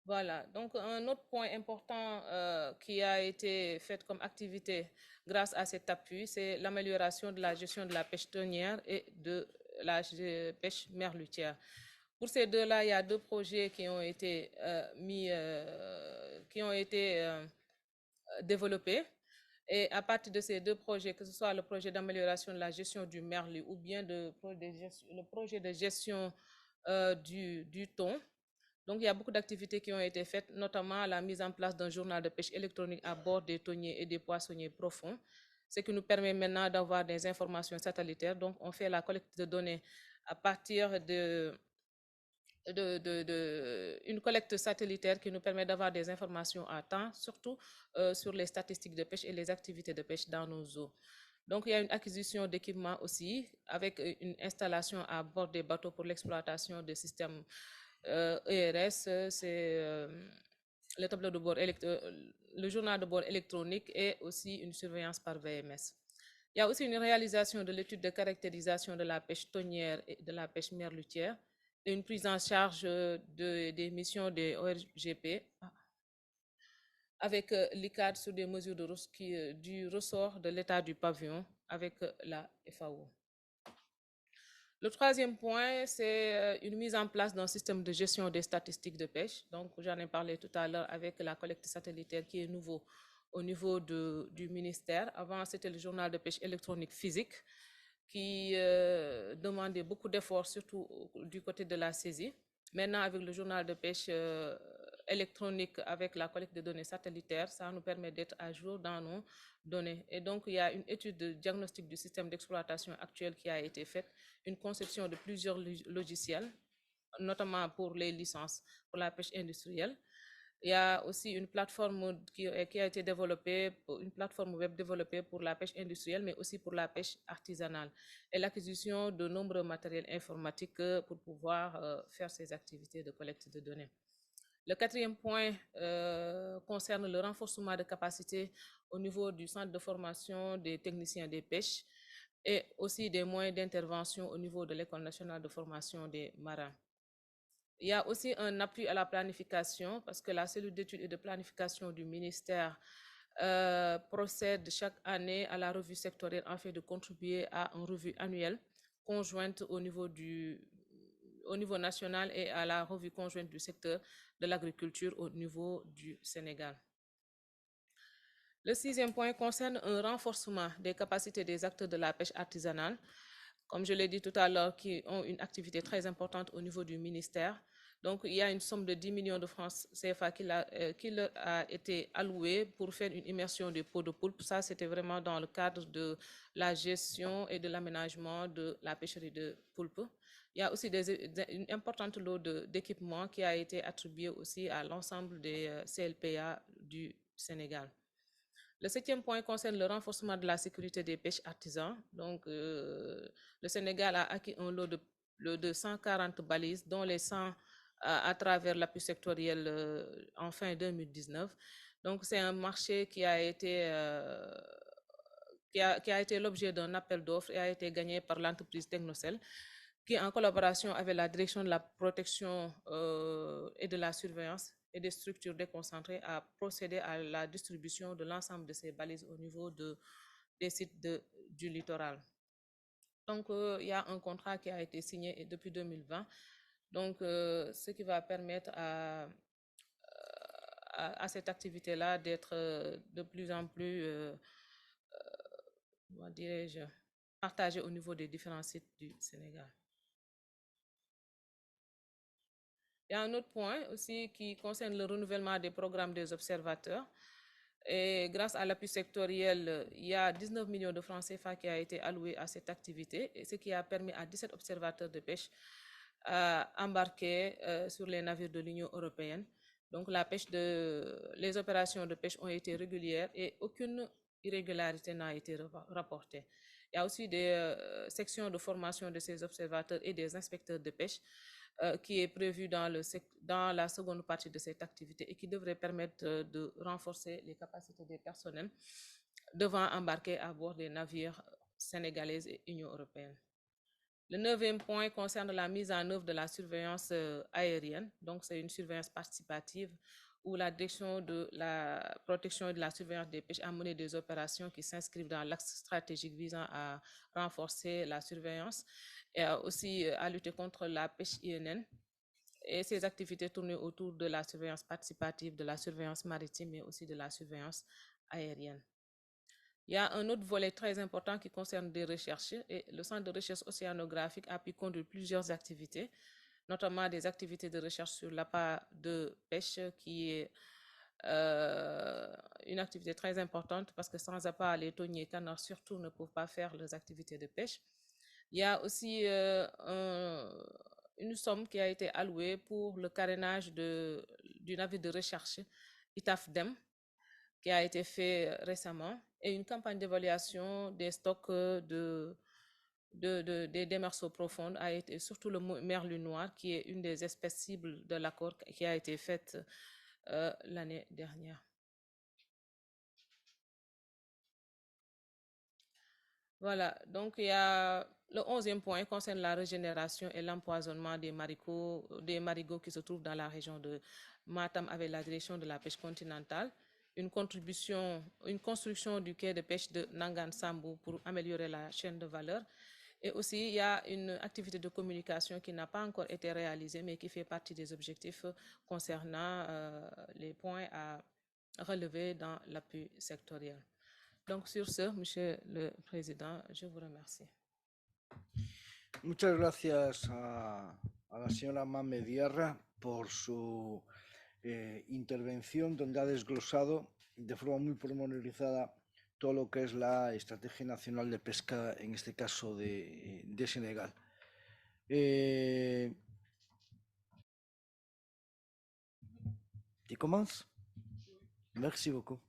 S4: Voilà, donc un autre point important qui a été fait comme activité grâce à cet appui, c'est l'amélioration de la gestion de la pêche tonnière et de la pêche merlutière. Pour ces deux-là, il y a deux projets qui ont été développés. Et à partir de ces deux projets, que ce soit le projet d'amélioration de la gestion du merlu ou bien le projet de gestion du thon, donc, il y a beaucoup d'activités qui ont été faites, notamment la mise en place d'un journal de pêche électronique à bord des thoniers et des poissonniers profonds, ce qui nous permet maintenant d'avoir des informations satellitaires. Donc, on fait la collecte de données à partir une collecte satellitaire qui nous permet d'avoir des informations à temps, surtout sur les statistiques de pêche et les activités de pêche dans nos eaux. Donc, il y a une acquisition d'équipements aussi, avec une installation à bord des bateaux pour l'exploitation des systèmes ERS, c'est le tableau de bord le journal de bord électronique et aussi une surveillance par VMS. Il y a aussi une réalisation de l'étude de caractérisation de la pêche tonnière et de la pêche merlutière et une prise en charge des missions des ORGP avec l'ICAD sur des mesures du ressort de l'état du pavillon avec la FAO. Le troisième point, c'est une mise en place d'un système de gestion des statistiques de pêche. Donc, j'en ai parlé tout à l'heure avec la collecte satellitaire qui est nouveau au niveau du ministère. Avant, c'était le journal de pêche électronique physique qui demandait beaucoup d'efforts, surtout du côté de la saisie. Maintenant, avec le journal de pêche électronique, avec la collecte de données satellitaires, ça nous permet d'être à jour dans nos données. Et donc, il y a une étude de diagnostic du système d'exploitation actuel qui a été faite, une conception de plusieurs logiciels, notamment pour les licences pour la pêche industrielle. Il y a aussi une plateforme qui a été développée, une plateforme web développée pour la pêche industrielle, mais aussi pour la pêche artisanale et l'acquisition de nombreux matériels informatiques pour pouvoir faire ces activités de collecte de données. Le quatrième point concerne le renforcement de capacité au niveau du centre de formation des techniciens des pêches et aussi des moyens d'intervention au niveau de l'École nationale de formation des marins. Il y a aussi un appui à la planification parce que la cellule d'études et de planification du ministère procède chaque année à la revue sectorielle afin de contribuer à une revue annuelle conjointe au niveau national et à la revue conjointe du secteur de l'agriculture au niveau du Sénégal. Le sixième point concerne un renforcement des capacités des acteurs de la pêche artisanale, comme je l'ai dit tout à l'heure, qui ont une activité très importante au niveau du ministère. Donc, il y a une somme de 10 millions de francs CFA qui leur a été allouée pour faire une immersion des pots de poulpe. Ça, c'était vraiment dans le cadre de la gestion et de l'aménagement de la pêcherie de poulpe. Il y a aussi une importante lot d'équipements qui a été attribué aussi à l'ensemble des CLPA du Sénégal. Le septième point concerne le renforcement de la sécurité des pêches artisans. Donc, le Sénégal a acquis un lot de 140 balises, dont les 100 à travers l'appui sectoriel en fin 2019. Donc, c'est un marché qui a été l'objet d'un appel d'offres et a été gagné par l'entreprise Technocell, qui, en collaboration avec la direction de la protection et de la surveillance et des structures déconcentrées, a procédé à la distribution de l'ensemble de ces balises au niveau des sites du littoral. Donc, il y a un contrat qui a été signé depuis 2020, donc ce qui va permettre à cette activité-là d'être de plus en plus, comment dirais-je, partagée au niveau des différents sites du Sénégal. Il y a un autre point aussi qui concerne le renouvellement des programmes des observateurs. Et grâce à l'appui sectoriel, il y a 19 millions de francs CFA qui a été alloué à cette activité, et ce qui a permis à 17 observateurs de pêche embarqués sur les navires de l'Union européenne. Donc les opérations de pêche ont été régulières et aucune irrégularité n'a été rapportée. Il y a aussi des sections de formation de ces observateurs et des inspecteurs de pêche qui est prévu dans la seconde partie de cette activité et qui devrait permettre de renforcer les capacités des personnels devant embarquer à bord des navires sénégalais et Union européenne. Le 9e point concerne la mise en œuvre de la surveillance aérienne. Donc, c'est une surveillance participative où la direction de la protection et de la surveillance des pêches a mené des opérations qui s'inscrivent dans l'axe stratégique visant à renforcer la surveillance et aussi à lutter contre la pêche INN. Et ces activités tournées autour de la surveillance participative, de la surveillance maritime, mais aussi de la surveillance aérienne. Il y a un autre volet très important qui concerne des recherches et le Centre de recherche océanographique a pu conduire plusieurs activités, notamment des activités de recherche sur l'appât de pêche qui est une activité très importante parce que sans appât, les thoniers et canards surtout ne peuvent pas faire leurs activités de pêche. Il y a aussi une somme qui a été allouée pour le carénage du navire de recherche ITAFDEM qui a été fait récemment et une campagne d'évaluation des stocks des démerceaux profondes a été, surtout le merlu noir qui est une des espèces cibles de l'accord qui a été faite l'année dernière. Voilà, donc il y a le 11e point concerne la régénération et l'empoisonnement des marigots qui se trouvent dans la région de Matam avec la direction de la pêche continentale. Une construction du quai de pêche de Nangan Sambou pour améliorer la chaîne de valeur. Et aussi, il y a une activité de communication qui n'a pas encore été réalisée, mais qui fait partie des objectifs concernant les points à relever dans l'appui sectoriel. Donc, sur ce, Monsieur le Président, je vous remercie.
S1: Muchas gracias a la señora Mame Diarra por su intervención, donde ha desglosado de forma muy pormenorizada todo lo que es la Estrategia Nacional de Pesca, en este caso de Senegal. Tu commences? Merci beaucoup.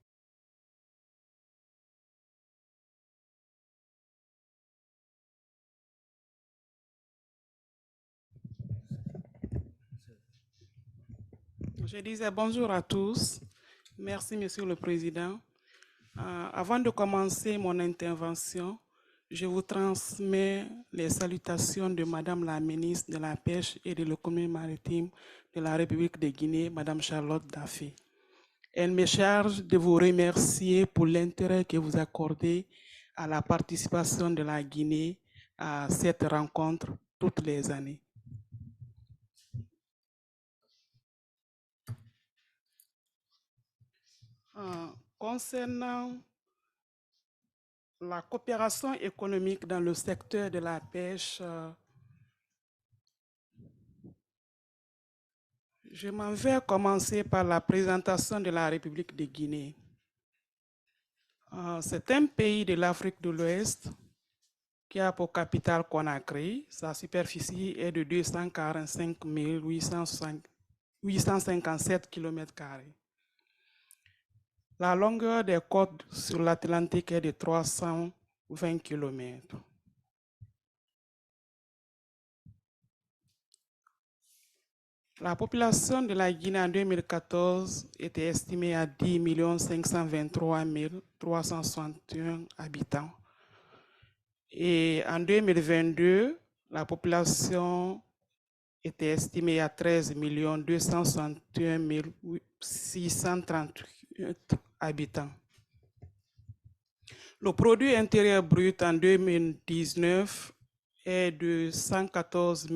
S5: Je disais bonjour à tous. Merci, Monsieur le Président. Avant de commencer mon intervention, je vous transmets les salutations de Madame la ministre de la Pêche et de l'économie maritime de la République de Guinée, Madame Charlotte Daffé. Elle me charge de vous remercier pour l'intérêt que vous accordez à la participation de la Guinée à cette rencontre toutes les années. Concernant la coopération économique dans le secteur de la pêche, je m'en vais commencer par la présentation de la République de Guinée. C'est un pays de l'Afrique de l'Ouest qui a pour capitale Conakry. Sa superficie est de 245 857 km². La longueur des côtes sur l'Atlantique est de 320 km. La population de la Guinée en 2014 était estimée à 10 523 361 habitants. Et en 2022, la population était estimée à 13 261 638 habitants. Le produit intérieur brut en 2019 est de 114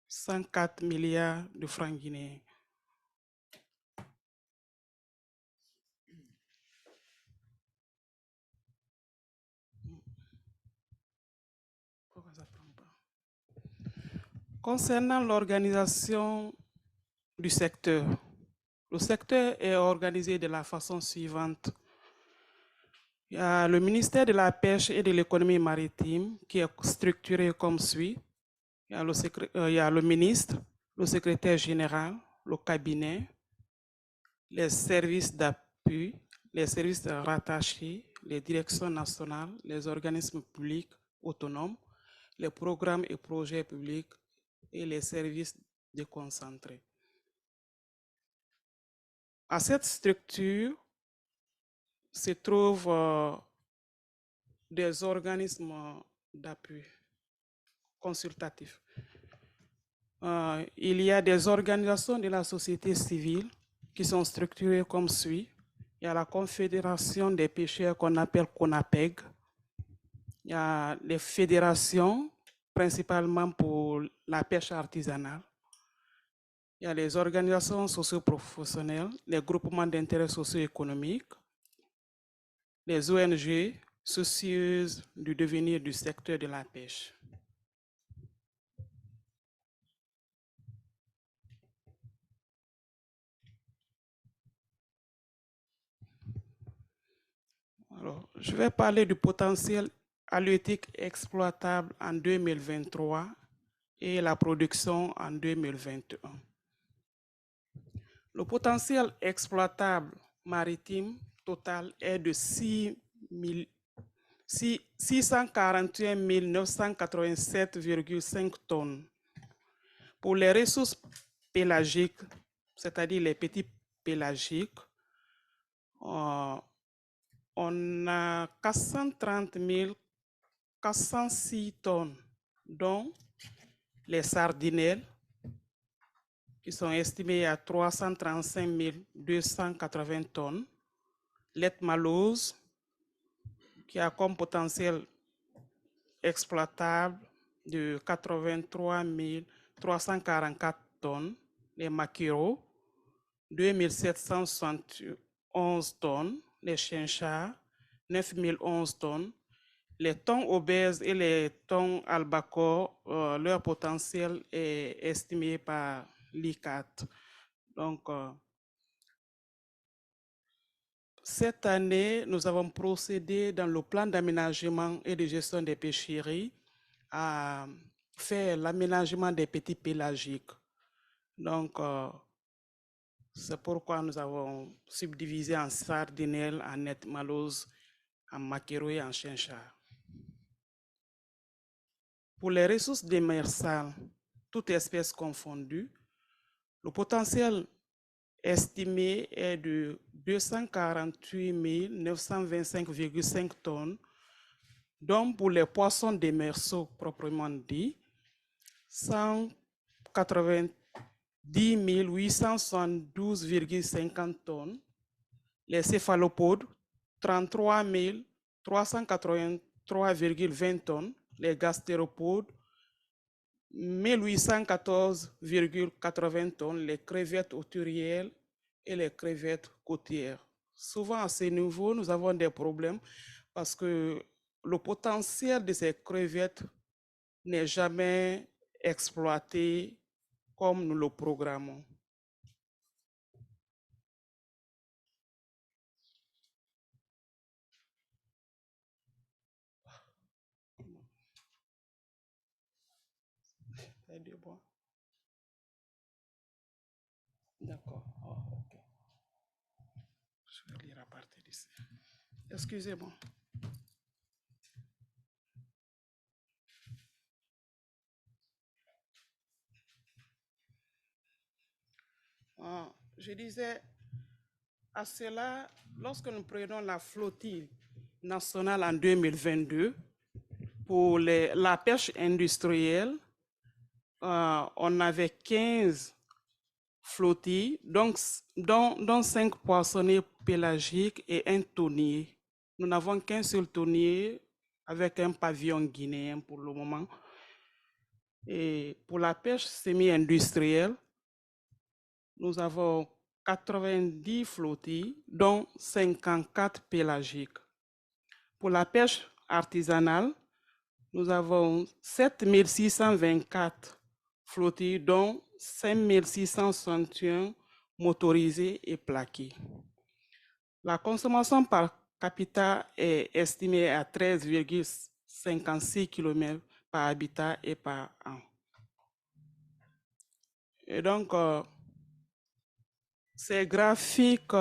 S5: 104 milliards de francs guinéens. Concernant l'organisation du secteur, le secteur est organisé de la façon suivante. Il y a le ministère de la Pêche et de l'économie maritime qui est structuré comme suit. Il y a le ministre, le secrétaire général, le cabinet, les services d'appui, les services rattachés, les directions nationales, les organismes publics autonomes, les programmes et projets publics et les services déconcentrés. À cette structure se trouvent des organismes d'appui consultatifs. Il y a des organisations de la société civile qui sont structurées comme suit. Il y a la Confédération des pêcheurs qu'on appelle CONAPEG. Il y a les fédérations, principalement pour la pêche artisanale. Il y a les organisations socio-professionnelles, les groupements d'intérêt socio-économique, les ONG soucieuses du devenir du secteur de la pêche. Alors, je vais parler du potentiel halieutique exploitable en 2023 et la production en 2021. Le potentiel exploitable maritime total est de 641 987,5 tonnes. Pour les ressources pélagiques, c'est-à-dire les petits pélagiques, on a 430 406 tonnes, dont les sardinelles, qui sont estimées à 335 280 tonnes, l'Etmalose, qui a comme potentiel exploitable de 83 344 tonnes, les maquereaux, 2771 tonnes, les chinchards, 9011 tonnes, les thons obèses et les thons albacores, leur potentiel est estimé par l'ICAT. Donc, cette année, nous avons procédé dans le plan d'aménagement et de gestion des pêcheries à faire l'aménagement des petits pélagiques. Donc, c'est pourquoi nous avons subdivisé en sardinelles, en Etmalose, en maquereau et en chinchard. Pour les ressources démersales, toutes espèces confondues, le potentiel estimé est de 248 925,5 tonnes, dont pour les poissons démersaux proprement dit, 190 872,50 tonnes, les céphalopodes, 33 383,20 tonnes, les gastéropodes, 1814,80 tonnes, les crevettes hauturières et les crevettes côtières. Souvent à ce niveau, nous avons des problèmes parce que le potentiel de ces crevettes n'est jamais exploité comme nous le programmons. D'accord. Oh, ok. Je vais lire à partir d'ici. Excusez-moi. Je disais à cela, lorsque nous prenons la flottille nationale en 2022, pour la pêche industrielle, on avait 15 flottilles, dont 5 poissonniers pélagiques et un tonnier. Nous n'avons qu'un seul tonnier avec un pavillon guinéen pour le moment. Et pour la pêche semi-industrielle, nous avons 90 flottilles, dont 54 pélagiques. Pour la pêche artisanale, nous avons 7 624 flottilles, dont 5 661 motorisées et plaquées. La consommation par capita est estimée à 13,56 km par habitat et par an. Et donc, ces graphiques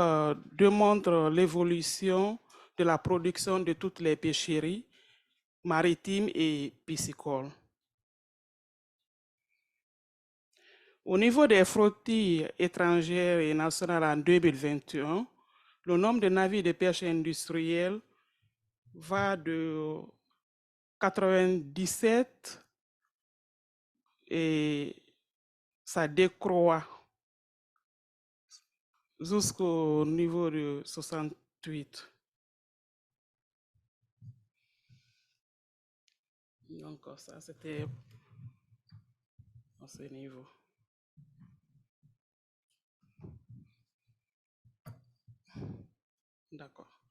S5: démontrent l'évolution de la production de toutes les pêcheries maritimes et piscicoles. Au niveau des flottilles étrangères et nationales en 2021, le nombre de navires de pêche industrielle va de 97 et ça décroît jusqu'au niveau de 68. Donc ça, c'était à ce niveau. D'accord.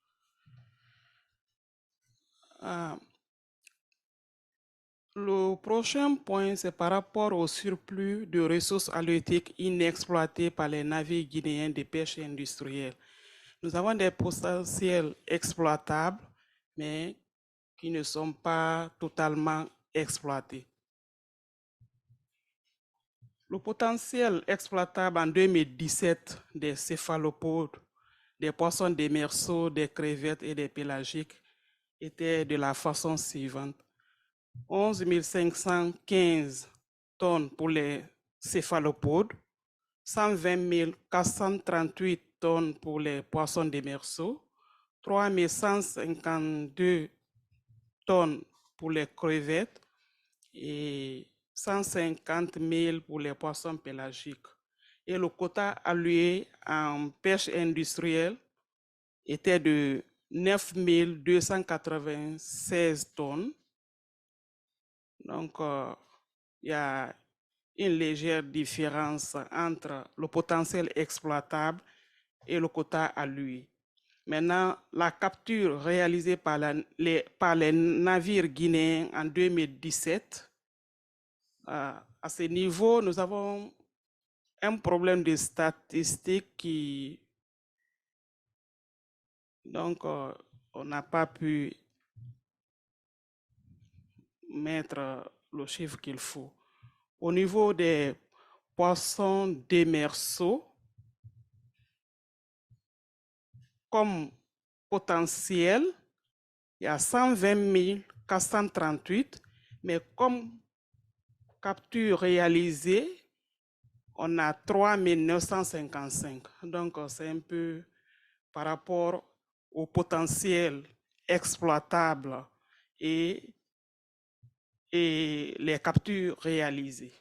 S5: Le prochain point, c'est par rapport au surplus de ressources halieutiques inexploitées par les navires guinéens de pêche industrielle. Nous avons des potentiels exploitables, mais qui ne sont pas totalement exploités. Le potentiel exploitable en 2017 des céphalopodes, des poissons démersaux, des crevettes et des pélagiques était de la façon suivante. 11 515 tonnes pour les céphalopodes, 120 438 tonnes pour les poissons démersaux, 3 152 tonnes pour les crevettes et 150 000 pour les poissons pélagiques. Et le quota alloué en pêche industrielle était de 9 296 tonnes. Donc, il y a une légère différence entre le potentiel exploitable et le quota alloué. Maintenant, la capture réalisée par les navires guinéens en 2017, à ce niveau, nous avons un problème de statistiques qui... Donc, on n'a pas pu mettre le chiffre qu'il faut. Au niveau des poissons démersaux, comme potentiel, il y a 120 438, mais comme capture réalisée, on a 3 955. Donc, c'est un peu par rapport au potentiel exploitable et les captures réalisées.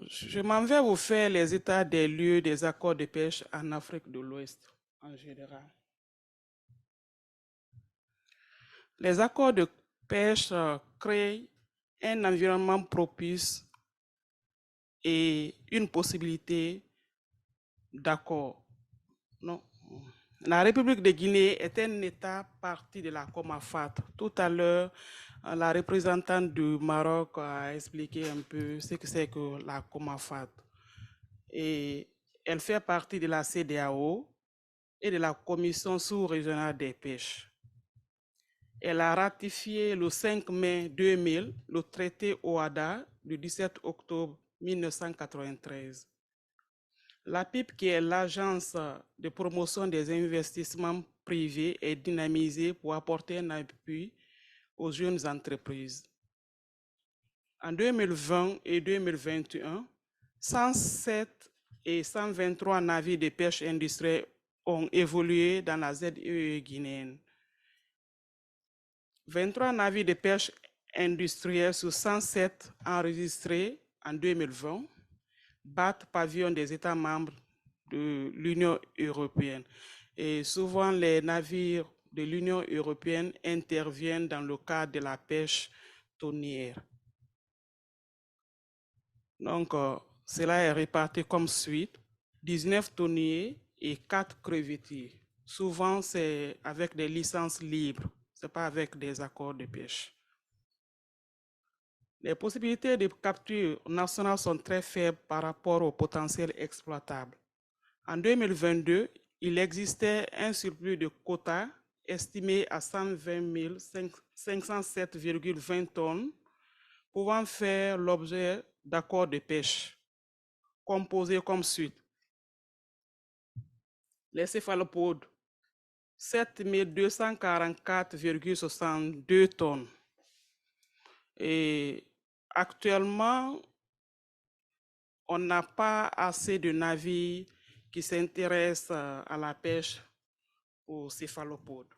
S5: Je m'en vais vous faire les états des lieux des accords de pêche en Afrique de l'Ouest en général. Les accords de pêche créent un environnement propice et une possibilité d'accord. Non. La République de Guinée est un État partie de la COMAFAT. Tout à l'heure, la représentante du Maroc a expliqué un peu ce que c'est que la COMAFAT. Et elle fait partie de la CEDEAO et de la Commission sous-régionale des pêches. Elle a ratifié le 5 mai 2000 le traité OHADA du 17 octobre 1993. L'APIP, qui est l'agence de promotion des investissements privés, est dynamisée pour apporter un appui aux jeunes entreprises. En 2020 et 2021, 107 et 123 navires de pêche industrielle ont évolué dans la ZEE guinéenne. 23 navires de pêche industrielle sur 107 enregistrés en 2020 battent pavillon des États membres de l'Union européenne. Et souvent, les navires de l'Union européenne interviennent dans le cadre de la pêche thonière. Donc, cela est réparti comme suit: 19 thoniers et 4 crevettiers. Souvent, c'est avec des licences libres, ce n'est pas avec des accords de pêche. Les possibilités de capture nationale sont très faibles par rapport au potentiel exploitable. En 2022, il existait un surplus de quotas estimé à 120 507,20 tonnes, pouvant faire l'objet d'accords de pêche composés comme suit. Les céphalopodes, 7 244,62 tonnes. Et actuellement, on n'a pas assez de navires qui s'intéressent à la pêche aux céphalopodes.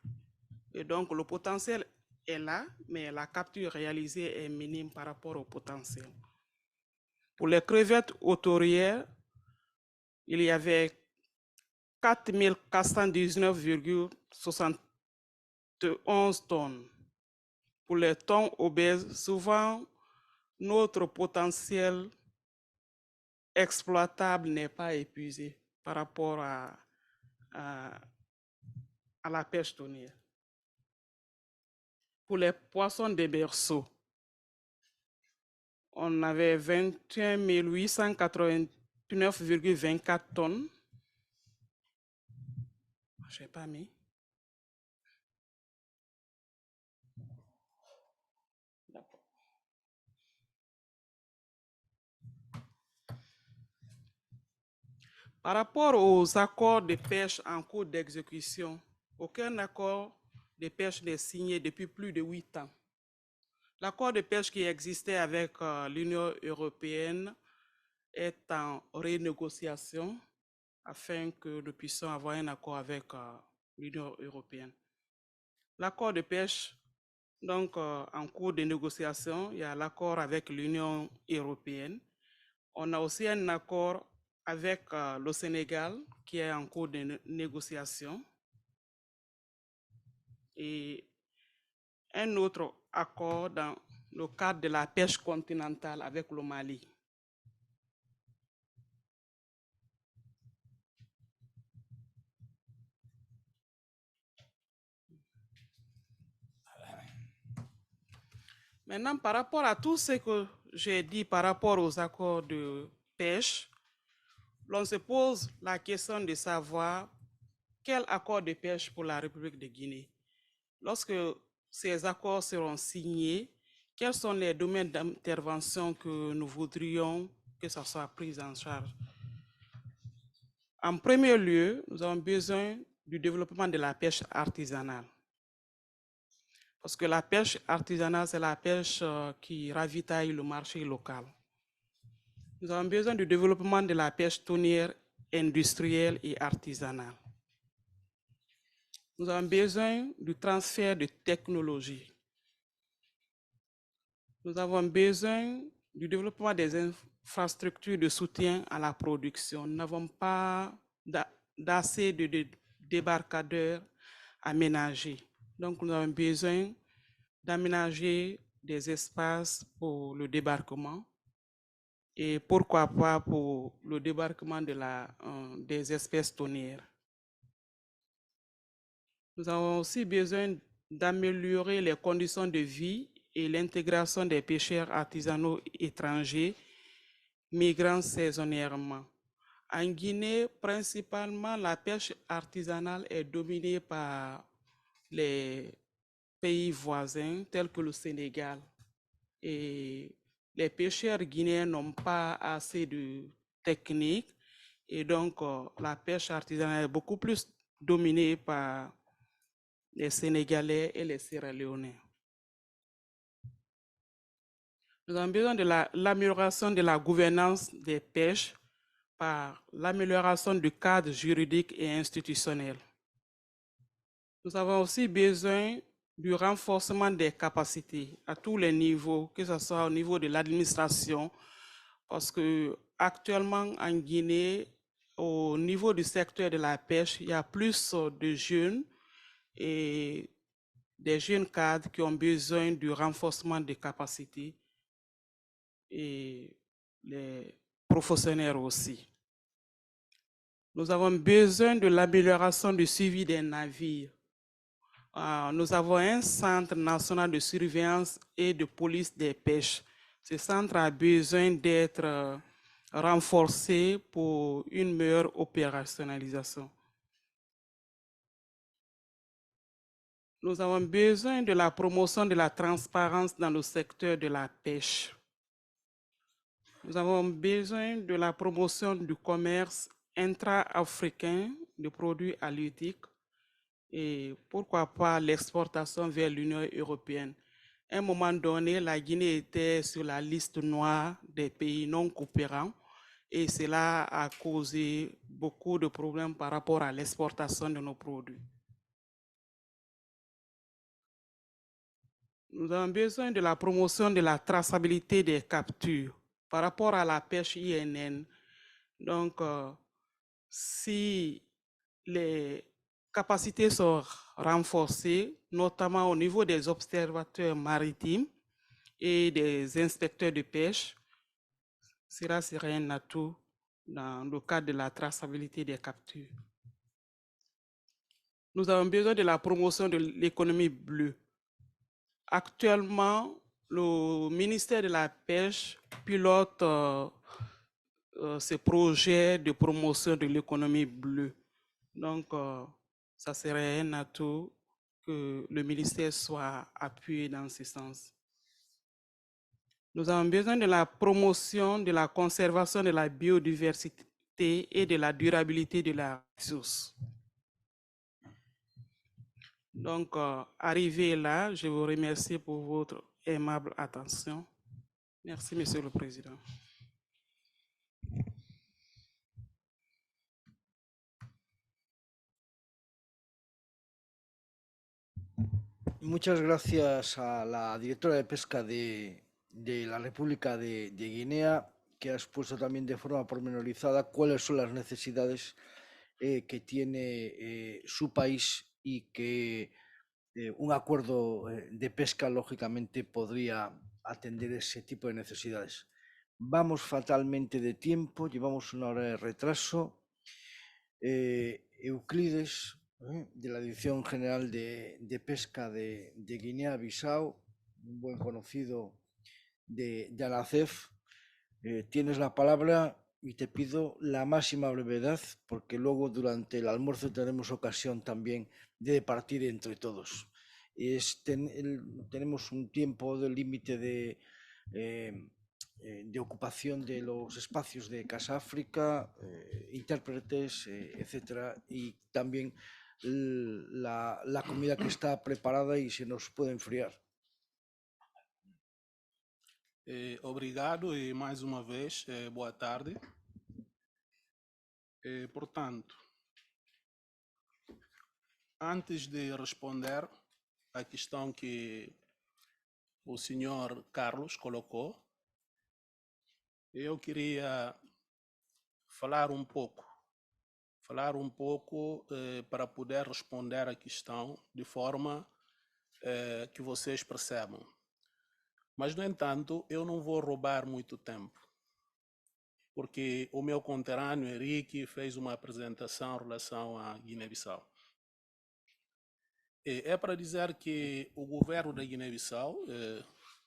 S5: Et donc, le potentiel est là, mais la capture réalisée est minime par rapport au potentiel. Pour les crevettes autorières, il y avait 4 419,71 tonnes. Pour les thons obèses, souvent, notre potentiel exploitable n'est pas épuisé par rapport à la pêche thonière. Pour les poissons des berceaux, on avait 21 889,24 tonnes. Je n'ai pas mis. Par rapport aux accords de pêche en cours d'exécution, aucun accord de pêche n'est signé depuis plus de 8 ans. L'accord de pêche qui existait avec l'Union européenne est en renégociation afin que nous puissions avoir un accord avec l'Union européenne. L'accord de pêche, donc en cours de négociation, il y a l'accord avec l'Union européenne. On a aussi un accord avec le Sénégal qui est en cours de négociation. Et un autre accord dans le cadre de la pêche continentale avec le Mali. Maintenant, par rapport à tout ce que j'ai dit par rapport aux accords de pêche, l'on se pose la question de savoir quel accord de pêche pour la République de Guinée. Lorsque ces accords seront signés, quels sont les domaines d'intervention que nous voudrions que ça soit pris en charge? En premier lieu, nous avons besoin du développement de la pêche artisanale. Parce que la pêche artisanale, c'est la pêche qui ravitaille le marché local. Nous avons besoin du développement de la pêche thonière industrielle et artisanale. Nous avons besoin du transfert de technologie. Nous avons besoin du développement des infrastructures de soutien à la production. Nous n'avons pas d'assez de débarcadères aménagés. Donc, nous avons besoin d'aménager des espaces pour le débarquement et pourquoi pas pour le débarquement des espèces thonières. Nous avons aussi besoin d'améliorer les conditions de vie et l'intégration des pêcheurs artisanaux étrangers migrant saisonnièrement. En Guinée, principalement, la pêche artisanale est dominée par les pays voisins tels que le Sénégal. Et les pêcheurs guinéens n'ont pas assez de technique et donc la pêche artisanale est beaucoup plus dominée par les Sénégalais et les Sierra-Léonais. Nous avons besoin de l'amélioration de la gouvernance des pêches par l'amélioration du cadre juridique et institutionnel. Nous avons aussi besoin du renforcement des capacités à tous les niveaux, que ce soit au niveau de l'administration, parce que actuellement en Guinée, au niveau du secteur de la pêche, il y a plus de jeunes et des jeunes cadres qui ont besoin du renforcement des capacités et les professionnels aussi. Nous avons besoin de l'amélioration du suivi des navires. Nous avons un centre national de surveillance et de police des pêches. Ce centre a besoin d'être renforcé pour une meilleure opérationnalisation. Nous avons besoin de la promotion de la transparence dans le secteur de la pêche. Nous avons besoin de la promotion du commerce intra-africain de produits halieutiques et pourquoi pas l'exportation vers l'Union européenne. À un moment donné, la Guinée était sur la liste noire des pays non coopérants et cela a causé beaucoup de problèmes par rapport à l'exportation de nos produits. Nous avons besoin de la promotion de la traçabilité des captures par rapport à la pêche INN. Donc, si les capacités sont renforcées, notamment au niveau des observateurs maritimes et des inspecteurs de pêche, cela serait un atout dans le cadre de la traçabilité des captures. Nous avons besoin de la promotion de l'économie bleue. Actuellement, le ministère de la Pêche pilote ce projet de promotion de l'économie bleue. Donc, ça serait un atout que le ministère soit appuyé dans ce sens. Nous avons besoin de la promotion de la conservation de la biodiversité et de la durabilité de la ressource. Donc, arrivé là, je vous remercie pour votre aimable attention. Merci, Monsieur le Président.
S1: Muchas gracias a la directora de Pesca de la República de Guinea, que ha expuesto también de forma pormenorizada cuáles son las necesidades que tiene su país y que un acuerdo de pesca, lógicamente, podría atender ese tipo de necesidades. Vamos fatalmente de tiempo, llevamos 1 hora de retraso. Euclides, de la Dirección General de Pesca de Guinea-Bissau, un buen conocido de ANACEF, tienes la palabra y te pido la máxima brevedad, porque luego durante el almuerzo tenemos ocasión también de departir entre todos. Tenemos un tiempo de límite de ocupación de los espacios de Casa África, intérpretes, etcétera, y también la comida que está preparada y se nos puede enfriar.
S6: Obrigado e mais uma vez, boa tarde. Portanto, antes de responder à questão que o senhor Carlos colocou, eu queria falar um pouco para poder responder à questão de forma que vocês percebam. Mas, no entanto, eu não vou roubar muito tempo, porque o meu conterrâneo Henrique fez uma apresentação em relação à Guiné-Bissau. É para dizer que o governo da Guiné-Bissau,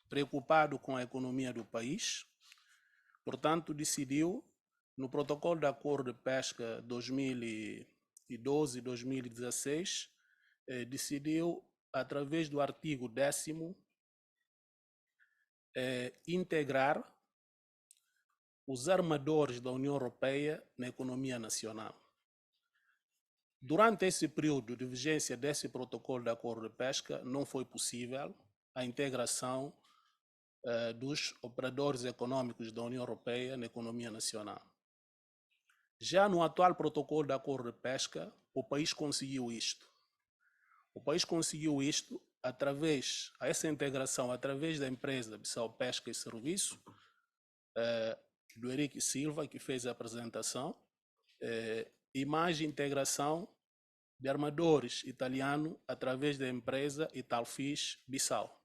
S6: preocupado com a economia do país, portanto, decidiu, no protocolo de acordo de pesca 2012-2016, decidiu, através do artigo 10º, integrar os armadores da União Europeia na economia nacional. Durante esse período de vigência desse protocolo de acordo de pesca, não foi possível a integração dos operadores econômicos da União Europeia na economia nacional. Já no atual protocolo de acordo de pesca, o país conseguiu isto. O país conseguiu isto através, essa integração através da empresa Bissau Pesca e Serviço, do Henrique Silva, que fez a apresentação, e mais integração de armadores italianos através da empresa Italfish Bissau.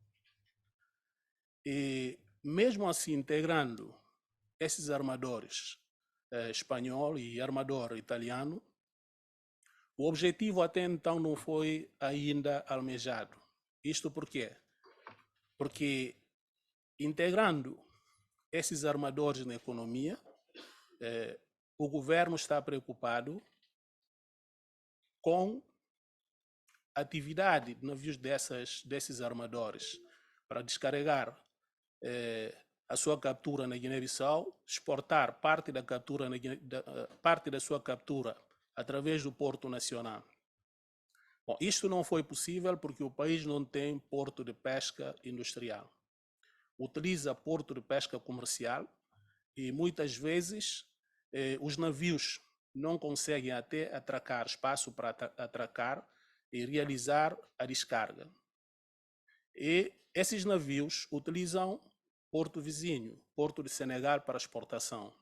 S6: E mesmo assim, integrando esses armadores espanhol e armador italiano, o objetivo até então não foi ainda almejado. Isto por quê? Porque integrando esses armadores na economia, o governo está preocupado com atividade de navios desses armadores para descarregar a sua captura na Guiné-Bissau, exportar parte da captura parte da sua captura através do Porto Nacional. Bom, isto não foi possível porque o país não tem porto de pesca industrial. Utiliza porto de pesca comercial e muitas vezes os navios não conseguem até atracar, espaço para atracar e realizar a descarga. E esses navios utilizam porto vizinho, porto de Senegal para exportação.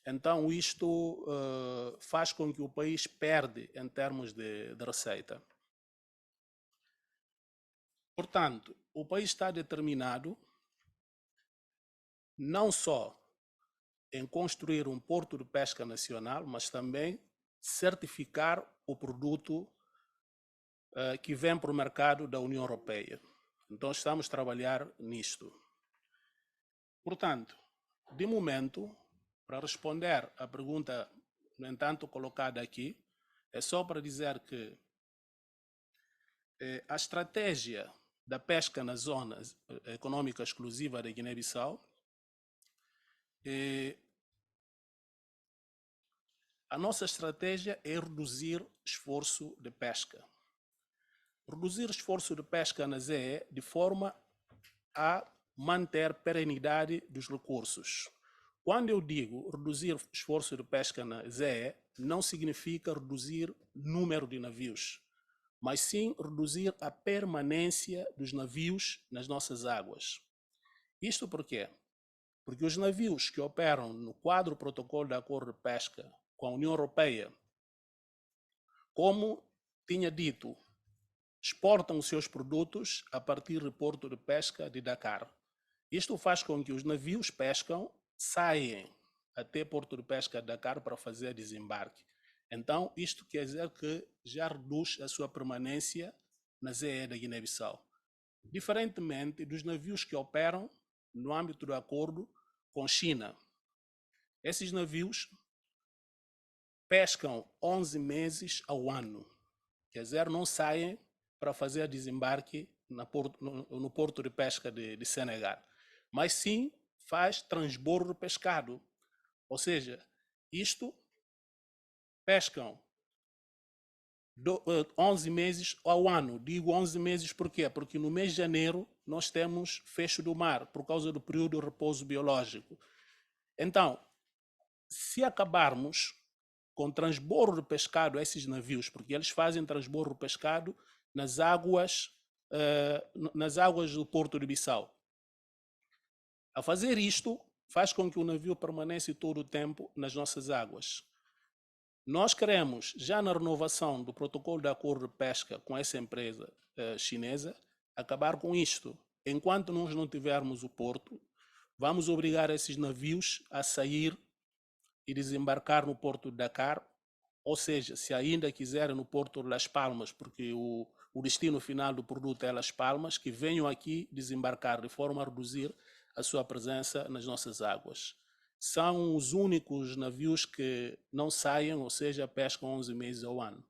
S6: Então isto faz com que o país perde em termos de receita. Portanto, o país está determinado não só em construir um porto de pesca nacional, mas também certificar o produto que vem para o mercado da União Europeia. Então estamos a trabalhar nisto. Portanto, de momento, para responder à pergunta, no entanto, colocada aqui, é só para dizer que a estratégia da pesca na zona econômica exclusiva da Guiné-Bissau, a nossa estratégia é reduzir esforço de pesca. Reduzir esforço de pesca na ZE de forma a manter perenidade dos recursos. Quando eu digo reduzir esforço de pesca na ZE, não significa reduzir número de navios, mas sim reduzir a permanência dos navios nas nossas águas. Isto por quê? Porque os navios que operam no quadro protocolo de acordo de pesca com a União Europeia, como tinha dito, exportam os seus produtos a partir do porto de pesca de Dakar. Isto faz com que os navios pescam, saem até porto de pesca de Dakar para fazer desembarque. Então, isto quer dizer que já reduz a sua permanência na ZE da Guiné-Bissau. Diferentemente dos navios que operam no âmbito do acordo com China. Esses navios pescam 11 meses ao ano. Quer dizer, não saem para fazer desembarque no porto de pesca de Senegal. Mas sim faz transbordo pescado. Ou seja, isto pescam 11 meses ao ano. Digo 11 meses por quê? Porque no mês de janeiro nós temos fecho do mar por causa do período de repouso biológico. Então, se acabarmos com transbordo de pescado a esses navios, porque eles fazem transbordo de pescado nas águas do Porto de Bissau. A fazer isto, faz com que o navio permaneça todo o tempo nas nossas águas. Nós queremos, já na renovação do protocolo de acordo de pesca com essa empresa chinesa, acabar com isto. Enquanto nós não tivermos o porto, vamos obrigar esses navios a sair e desembarcar no porto de Dakar, ou seja, se ainda quiserem no porto de Las Palmas, porque o destino final do produto é Las Palmas, que venham aqui desembarcar de forma a reduzir a sua presença nas nossas águas. São os únicos navios que não saem, ou seja, pescam 11 meses ao ano.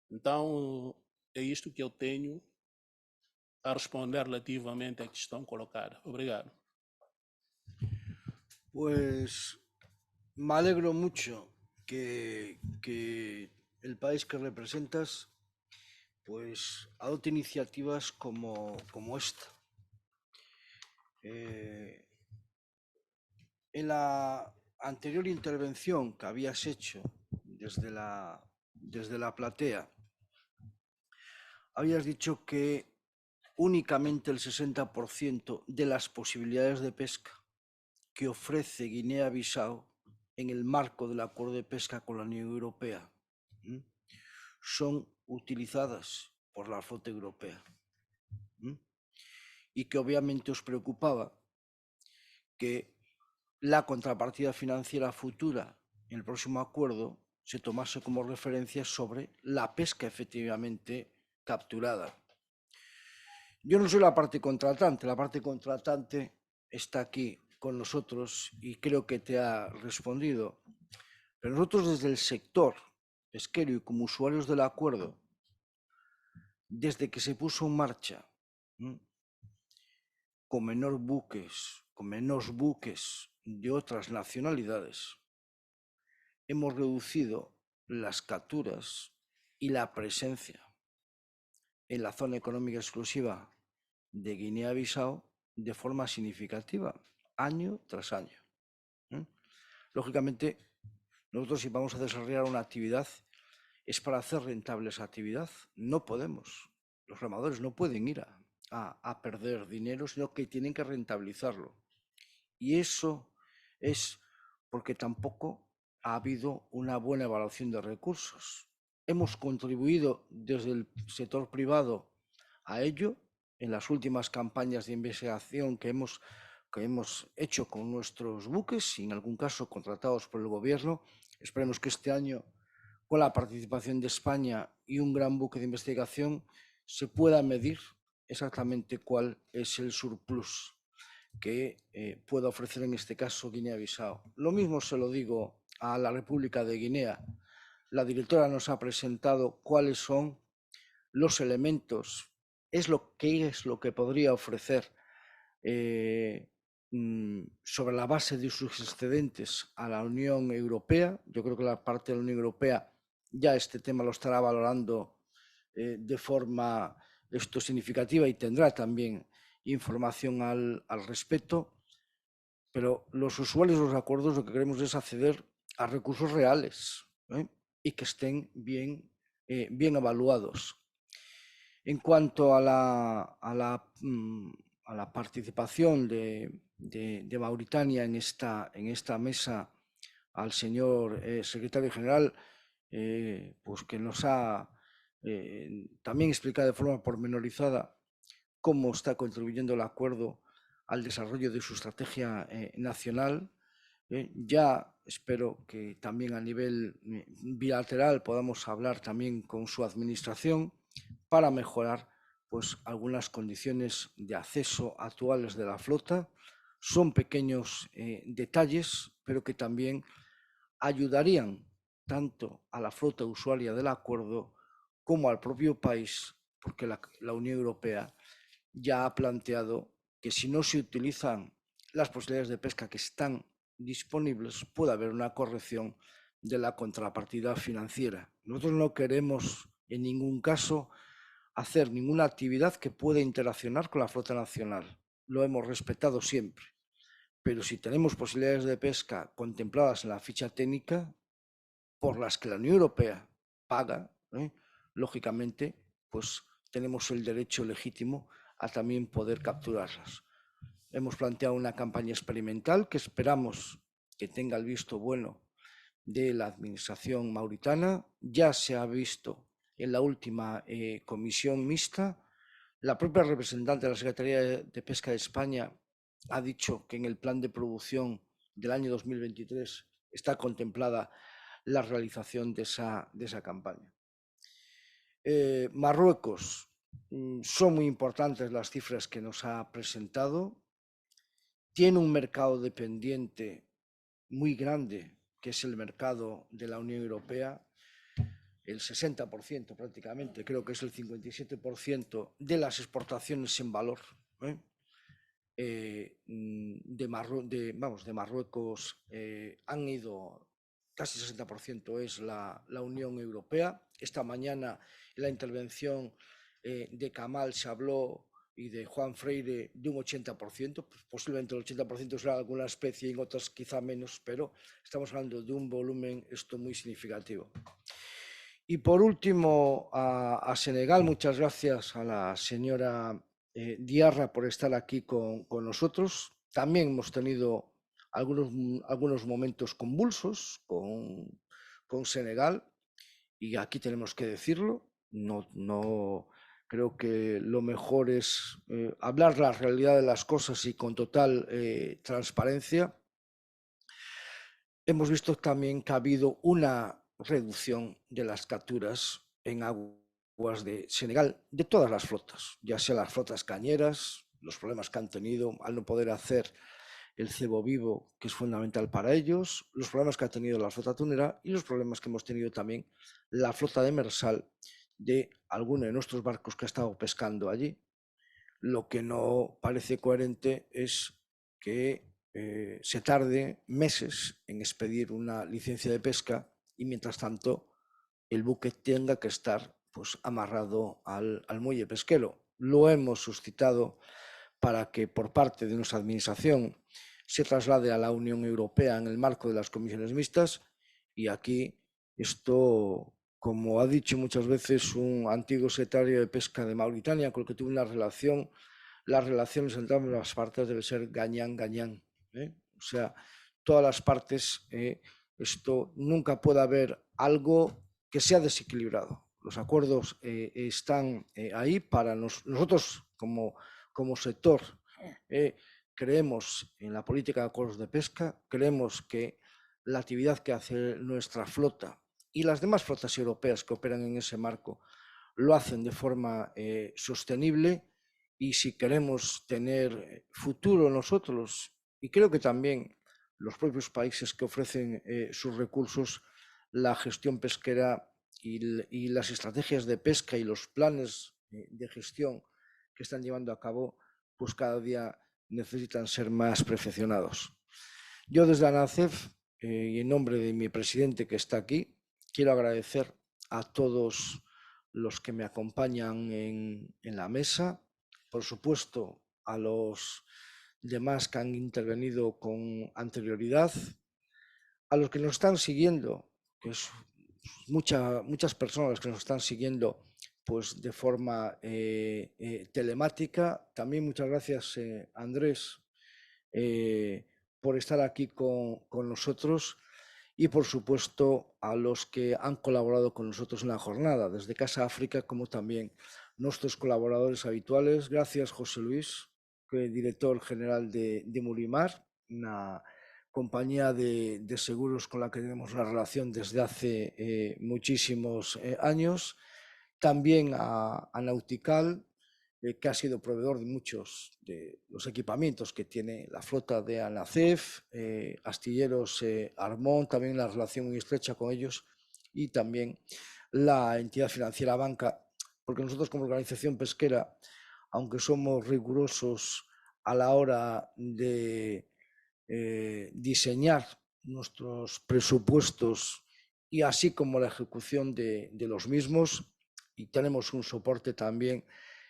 S6: Então, é isto que eu tenho a responder relativamente à questão colocada. Obrigado.
S1: Pues me alegro mucho que el país que representas pues adopte iniciativas como esta. En la anterior intervención que habías hecho desde la platea, habías dicho que únicamente el 60% de las posibilidades de pesca que ofrece Guinea-Bissau en el marco del acuerdo de pesca con la Unión Europea son utilizadas por la flota europea. Y que obviamente os preocupaba que la contrapartida financiera futura en el próximo acuerdo se tomase como referencia sobre la pesca efectivamente capturada. Yo no soy la parte contratante está aquí con nosotros y creo que te ha respondido. Pero nosotros desde el sector pesquero y como usuarios del acuerdo desde que se puso en marcha con menos buques de otras nacionalidades, hemos reducido las capturas y la presencia en la zona económica exclusiva de Guinea-Bissau de forma significativa, año tras año. Lógicamente, nosotros si vamos a desarrollar una actividad es para hacer rentable esa actividad. No podemos, los remadores no pueden ir a perder dinero, sino que tienen que rentabilizarlo. Y eso es porque tampoco ha habido una buena evaluación de recursos. Hemos contribuido desde el sector privado a ello en las últimas campañas de investigación que hemos hecho con nuestros buques, y en algún caso contratados por el gobierno. Esperemos que este año, con la participación de España y un gran buque de investigación, se pueda medir exactamente cuál es el surplus que pueda ofrecer en este caso Guinea-Bissau. Lo mismo se lo digo a la República de Guinea. La directora nos ha presentado cuáles son los elementos, es lo que podría ofrecer sobre la base de sus excedentes a la Unión Europea. Yo creo que la parte de la Unión Europea ya este tema lo estará valorando de forma significativa y tendrá también información al respecto, pero los usuarios de los acuerdos lo que queremos es acceder a recursos reales y que estén bien evaluados. En cuanto a la participación de Mauritania en esta mesa, al señor secretario general, pues que nos ha también explicado de forma pormenorizada cómo está contribuyendo el acuerdo al desarrollo de su estrategia nacional. Ya espero que también a nivel bilateral podamos hablar también con su administración para mejorar pues, algunas condiciones de acceso actuales de la flota. Son pequeños detalles, pero que también ayudarían tanto a la flota usuaria del acuerdo como al propio país, porque la Unión Europea ya ha planteado que si no se utilizan las posibilidades de pesca que están disponibles, puede haber una corrección de la contrapartida financiera. Nosotros no queremos en ningún caso hacer ninguna actividad que pueda interaccionar con la flota nacional. Lo hemos respetado siempre. Pero si tenemos posibilidades de pesca contempladas en la ficha técnica, por las que la Unión Europea paga, lógicamente, pues tenemos el derecho legítimo a también poder capturarlas. Hemos planteado una campaña experimental que esperamos que tenga el visto bueno de la administración mauritana. Ya se ha visto en la última comisión mixta. La propia representante de la Secretaría de Pesca de España ha dicho que en el plan de producción del año 2023 está contemplada la realización de esa campaña. Marruecos, son muy importantes las cifras que nos ha presentado. Tiene un mercado dependiente muy grande, que es el mercado de la Unión Europea. El 60% prácticamente, creo que es el 57% de las exportaciones en valor de Marruecos han ido, casi 60% es la Unión Europea. Esta mañana en la intervención de Kamal se habló y de Juan Freire de un 80%, pues posiblemente el 80% será alguna especie y en otras quizá menos, pero estamos hablando de un volumen muy significativo. Y por último, a Senegal, muchas gracias a la señora Diarra por estar aquí con nosotros. También hemos tenido algunos momentos convulsos con Senegal y aquí tenemos que decirlo. No creo que lo mejor es hablar la realidad de las cosas y con total transparencia. Hemos visto también que ha habido una reducción de las capturas en aguas de Senegal, de todas las flotas, ya sea las flotas cañeras, los problemas que han tenido al no poder hacer el cebo vivo, que es fundamental para ellos, los problemas que ha tenido la flota tunera y los problemas que hemos tenido también la flota demersal, de alguno de nuestros barcos que ha estado pescando allí. Lo que no parece coherente es que se tarde meses en expedir una licencia de pesca y mientras tanto el buque tenga que estar pues, amarrado al muelle pesquero. Lo hemos suscitado para que por parte de nuestra administración se traslade a la Unión Europea en el marco de las comisiones mixtas y aquí esto, como ha dicho muchas veces un antiguo secretario de Pesca de Mauritania con el que tuve una relación, las relaciones entre ambas partes deben ser gañán-gañán. O sea, todas las partes, esto nunca puede haber algo que sea desequilibrado. Los acuerdos están ahí para nosotros como sector. Creemos en la política de acuerdos de pesca, creemos que la actividad que hace nuestra flota y las demás flotas europeas que operan en ese marco lo hacen de forma sostenible y si queremos tener futuro nosotros, y creo que también los propios países que ofrecen sus recursos, la gestión pesquera y las estrategias de pesca y los planes de gestión que están llevando a cabo, pues cada día necesitan ser más perfeccionados. Yo desde ANACEF y en nombre de mi presidente que está aquí, quiero agradecer a todos los que me acompañan en la mesa, por supuesto a los demás que han intervenido con anterioridad, a los que nos están siguiendo, que es muchas personas que nos están siguiendo pues de forma telemática. También muchas gracias Andrés por estar aquí con nosotros y por supuesto a los que han colaborado con nosotros en la jornada, desde Casa África como también nuestros colaboradores habituales. Gracias José Luis, director general de Murimar, una compañía de seguros con la que tenemos una relación desde hace muchísimos años. También a Nautical, que ha sido proveedor de muchos de los equipamientos que tiene la flota de ANACEF, Astilleros Armón, también la relación muy estrecha con ellos, y también la entidad financiera Banca, porque nosotros como organización pesquera, aunque somos rigurosos a la hora de diseñar nuestros presupuestos y así como la ejecución de los mismos, y tenemos un soporte también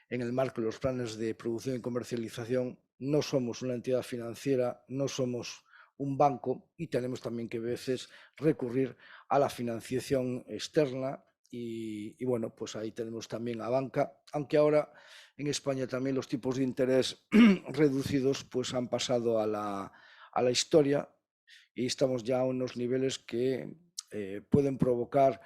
S1: en el marco de los planes de producción y comercialización, no somos una entidad financiera, no somos un banco y tenemos también que a veces recurrir a la financiación externa y bueno, pues ahí tenemos también a Banca, aunque ahora en España también los tipos de interés reducidos pues han pasado a la historia y estamos ya a unos niveles que pueden provocar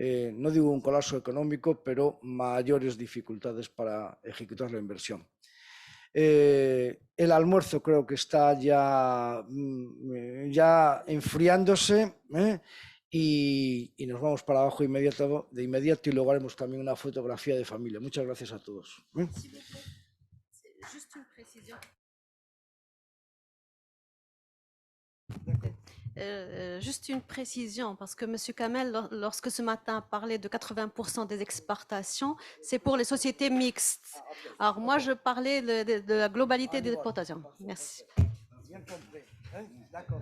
S1: no digo un colapso económico, pero mayores dificultades para ejecutar la inversión. El almuerzo creo que está ya enfriándose y nos vamos para abajo de inmediato y luego haremos también una fotografía de familia. Muchas gracias a todos.
S3: Juste une précision, parce que M. Kamel, lorsque ce matin parlait de 80% des exportations, c'est pour les sociétés mixtes. Alors moi, je parlais de la globalité des exportations. Merci.
S1: Bien compris. D'accord.